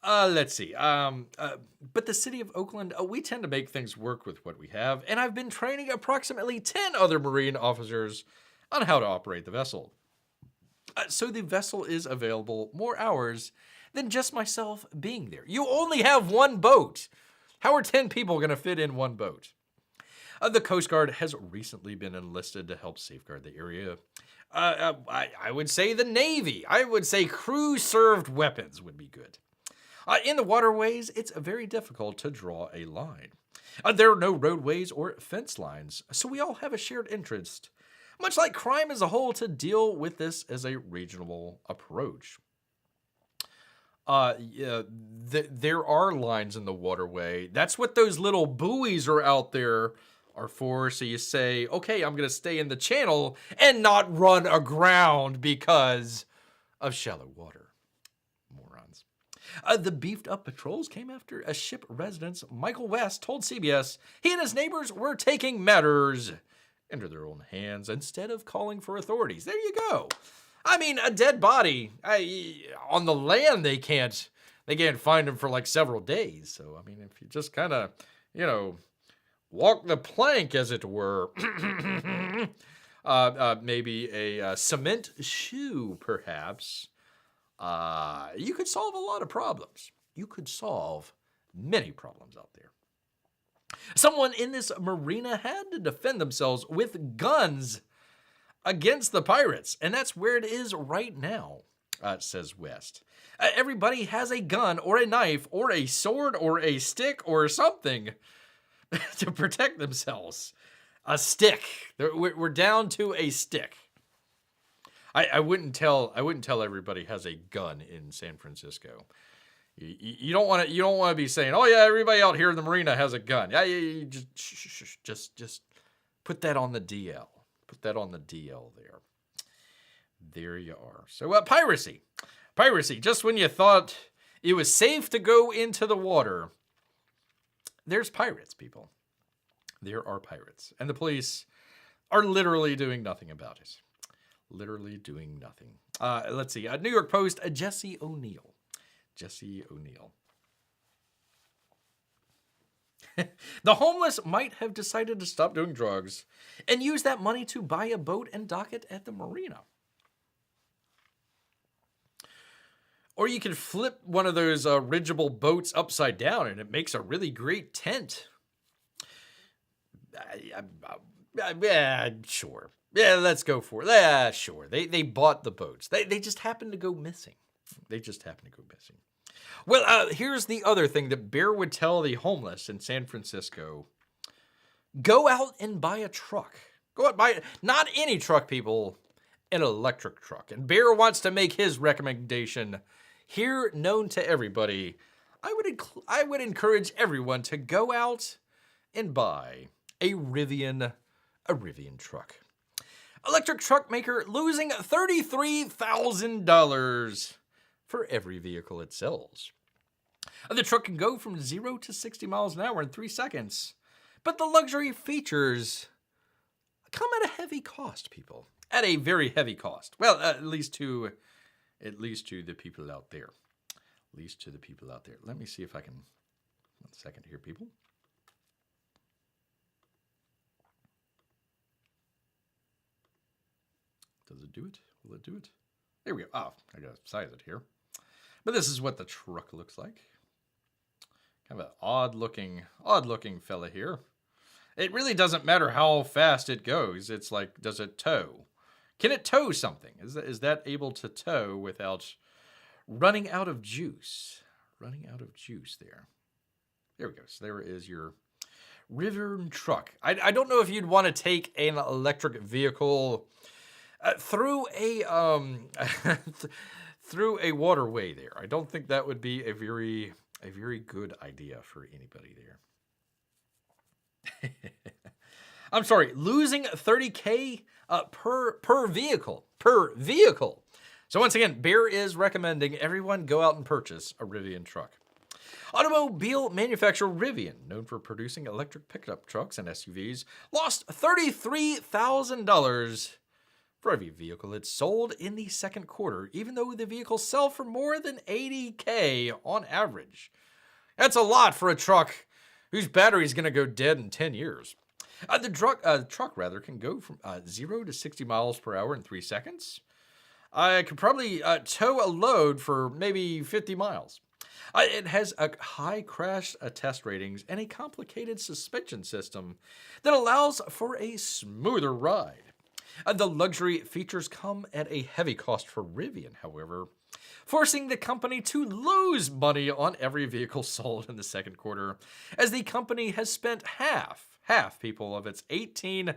Let's see. But the city of Oakland, we tend to make things work with what we have. And I've been training approximately 10 other Marine officers on how to operate the vessel. So the vessel is available more hours than just myself being there. You only have one boat. How are 10 people going to fit in one boat? The Coast Guard has recently been enlisted to help safeguard the area. I would say the Navy. I would say crew-served weapons would be good. In the waterways, it's very difficult to draw a line. There are no roadways or fence lines, so we all have a shared interest, much like crime as a whole, to deal with this as a regional approach. There are lines in the waterway. That's what those little buoys are out there are for. So you say, okay, I'm going to stay in the channel and not run aground because of shallow water. Morons. The beefed up patrols came after a ship resident, Michael West, told CBS he and his neighbors were taking matters into their own hands instead of calling for authorities. There you go. I mean, a dead body on the land, they can't find him for like several days. So, I mean, if you just kind of, walk the plank, as it were, maybe a cement shoe, perhaps, you could solve a lot of problems. You could solve many problems out there. Someone in this marina had to defend themselves with guns against the pirates, and that's where it is right now, says West. Everybody has a gun or a knife or a sword or a stick or something to protect themselves. A stick. We're down to a stick. I wouldn't tell everybody has a gun in San Francisco. You don't want to be saying, oh yeah, everybody out here in the marina has a gun. Yeah, you just put that on the DL. Put that on the DL there. There you are. So piracy. Just when you thought it was safe to go into the water, there's pirates, people. There are pirates. And the police are literally doing nothing about it. Literally doing nothing. Let's see. New York Post, Jesse O'Neill. The homeless might have decided to stop doing drugs and use that money to buy a boat and dock it at the marina. Or you can flip one of those ridgeable boats upside down and it makes a really great tent. Yeah, sure. Yeah, let's go for it. Yeah, sure. They bought the boats. They just happened to go missing. Well, here's the other thing that Bear would tell the homeless in San Francisco. Go out and buy a truck. Go out and buy, not any truck, people, an electric truck. And Bear wants to make his recommendation here known to everybody. I would encourage everyone to go out and buy a Rivian truck. Electric truck maker losing $33,000 for every vehicle it sells. The truck can go from 0 to 60 miles an hour in 3 seconds, but the luxury features come at a heavy cost, people. At a very heavy cost. Well, at least to the people out there. Let me see if I can. 1 second here, people. Does it do it? Will it do it? There we go. Oh, I gotta size it here. But this is what the truck looks like. Kind of an odd looking fella here. It really doesn't matter how fast it goes. It's like, does it tow? Can it tow something? Is that able to tow without running out of juice? There. There we go. So there is your river truck. I don't know if you'd want to take an electric vehicle through a through a waterway there. I don't think that would be a very good idea for anybody there. I'm sorry, losing $30K per vehicle. So once again, Bear is recommending everyone go out and purchase a Rivian truck. Automobile manufacturer Rivian, known for producing electric pickup trucks and SUVs, lost $33,000 for every vehicle it sold in the second quarter, even though the vehicles sell for more than $80K on average. That's a lot for a truck whose battery is going to go dead in 10 years. The truck can go from 0 to 60 miles per hour in 3 seconds. I could probably tow a load for maybe 50 miles. It has a high crash test ratings and a complicated suspension system that allows for a smoother ride. The luxury features come at a heavy cost for Rivian, however, forcing the company to lose money on every vehicle sold in the second quarter, as the company has spent half people of its $18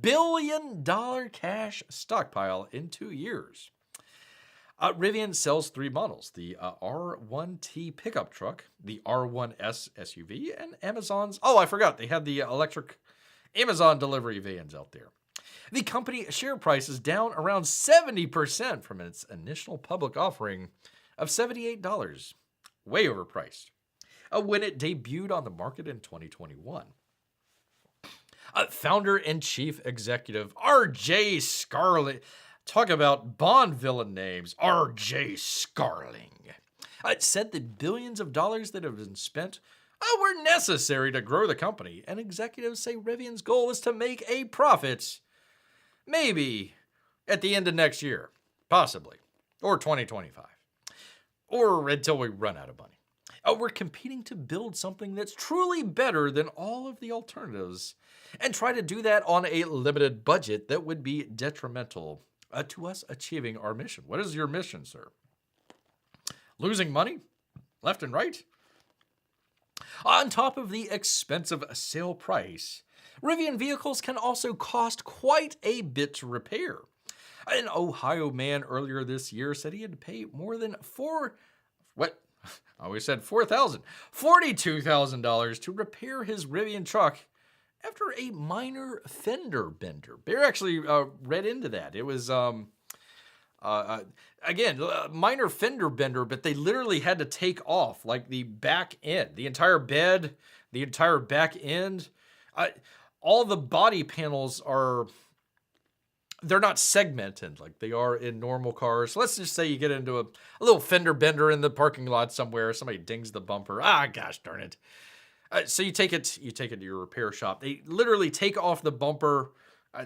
billion cash stockpile in 2 years. Rivian sells 3 models, the R1T pickup truck, the R1S SUV, and Amazon's, I forgot, they had the electric Amazon delivery vans out there. The company share price is down around 70% from its initial public offering of $78, way overpriced, when it debuted on the market in 2021. Founder and chief executive R.J. Scarling, talk about Bond villain names, R.J. Scarling, said that billions of dollars that have been spent were necessary to grow the company, and executives say Rivian's goal is to make a profit, maybe at the end of next year, possibly, or 2025, or until we run out of money. We're competing to build something that's truly better than all of the alternatives, and try to do that on a limited budget that would be detrimental to us achieving our mission. What is your mission, sir? Losing money left and right? On top of the expensive sale price, Rivian vehicles can also cost quite a bit to repair. An Ohio man earlier this year said he had to pay more than $42,000 to repair his Rivian truck after a minor fender bender. Bear actually read into that. It was, again, minor fender bender, but they literally had to take off like the back end, the entire bed, the entire back end. All the body panels they're not segmented like they are in normal cars. Let's just say you get into a little fender bender in the parking lot somewhere. Somebody dings the bumper. Gosh darn it. So you take it to your repair shop. They literally take off the bumper.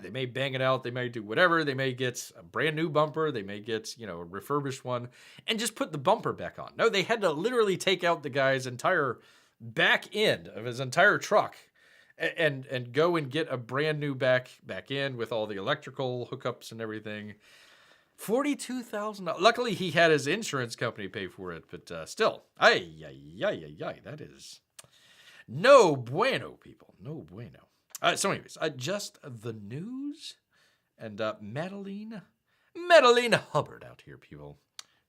They may bang it out. They may do whatever. They may get a brand new bumper. They may get, a refurbished one and just put the bumper back on. No, they had to literally take out the guy's entire back end of his entire truck and go and get a brand new back end with all the electrical hookups and everything. $42,000. Luckily, he had his insurance company pay for it, but still, that is no bueno, people. No bueno. So anyways, just the news and Madeline Hubbard out here, people.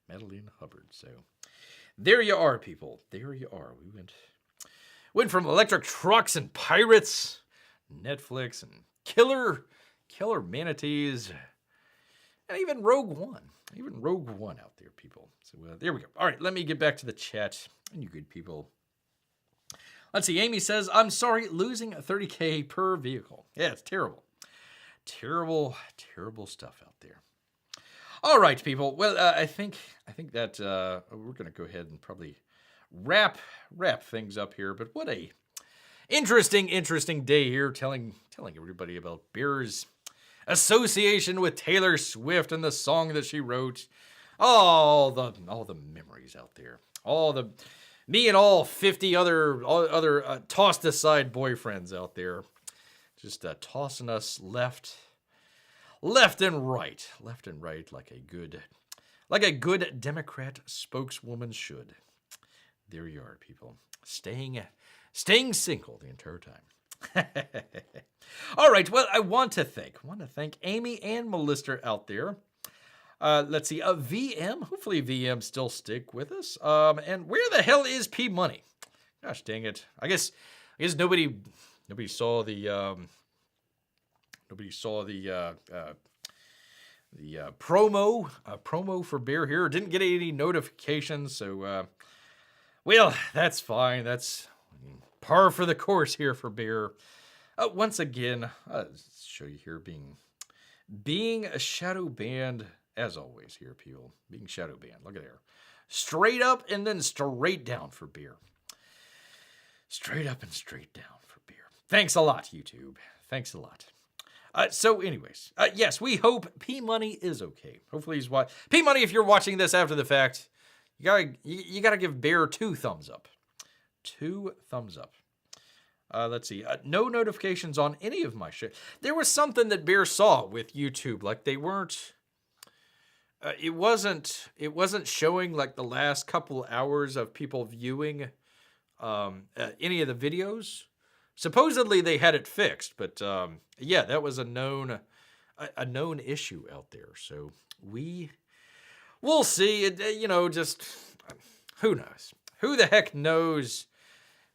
Madeline Hubbard. So there you are, people. There you are. We went from electric trucks and pirates, Netflix and killer manatees, and even Rouge One. Even Rouge One out there, people. So there we go. All right, let me get back to the chat. And you good people. Let's see. Amy says, I'm sorry, losing $30K per vehicle. Yeah, it's terrible. Terrible stuff out there. All right, people. Well, I think that we're going to go ahead and probably wrap things up here. But what a interesting day here, telling everybody about Bear's association with Taylor Swift and the song that she wrote. All the memories out there. Me and all 50 other tossed aside boyfriends out there, just tossing us left and right, like a good Democrat spokeswoman should. There you are, people, staying single the entire time. All right, well, I want to thank Amy and Melissa out there. Let's see, VM. Hopefully VM still stick with us. And where the hell is P Money? Gosh dang it! I guess nobody saw the promo for Bear here. Didn't get any notifications, so well, that's fine. That's par for the course here for Bear. Once again, let's show you here being a shadow banned. As always here, people, being shadow banned. Look at there. Straight up and then straight down for Beer. Straight up and straight down for Beer. Thanks a lot, YouTube. Thanks a lot. So anyways, yes, we hope P Money is okay. Hopefully he's P Money, if you're watching this after the fact, You gotta give Bear 2 thumbs up. 2 thumbs up. Let's see. No notifications on any of my shit. There was something that Bear saw with YouTube. Like they weren't. It wasn't showing like the last couple hours of people viewing any of the videos. Supposedly they had it fixed, but yeah, that was a known issue out there. So we'll see. Just who knows? Who the heck knows?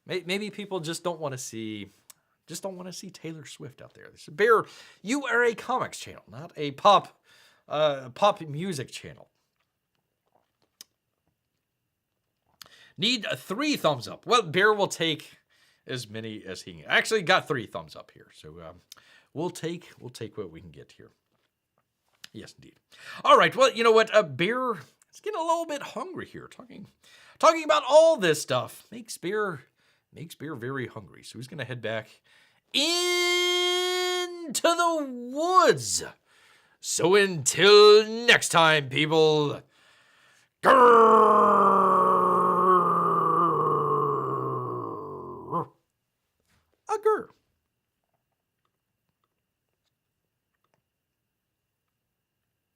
Maybe people just don't want to see Taylor Swift out there. So Bear, you are a comics channel, not a pop music channel. Need 3 thumbs up. Well, Bear will take as many as he can. Actually got 3 thumbs up here. So we'll take what we can get here. Yes, indeed. All right. Well, you know what? Bear is getting a little bit hungry here. Talking about all this stuff makes Bear very hungry. So he's going to head back into the woods. So until next time, people, grrr, a grrr.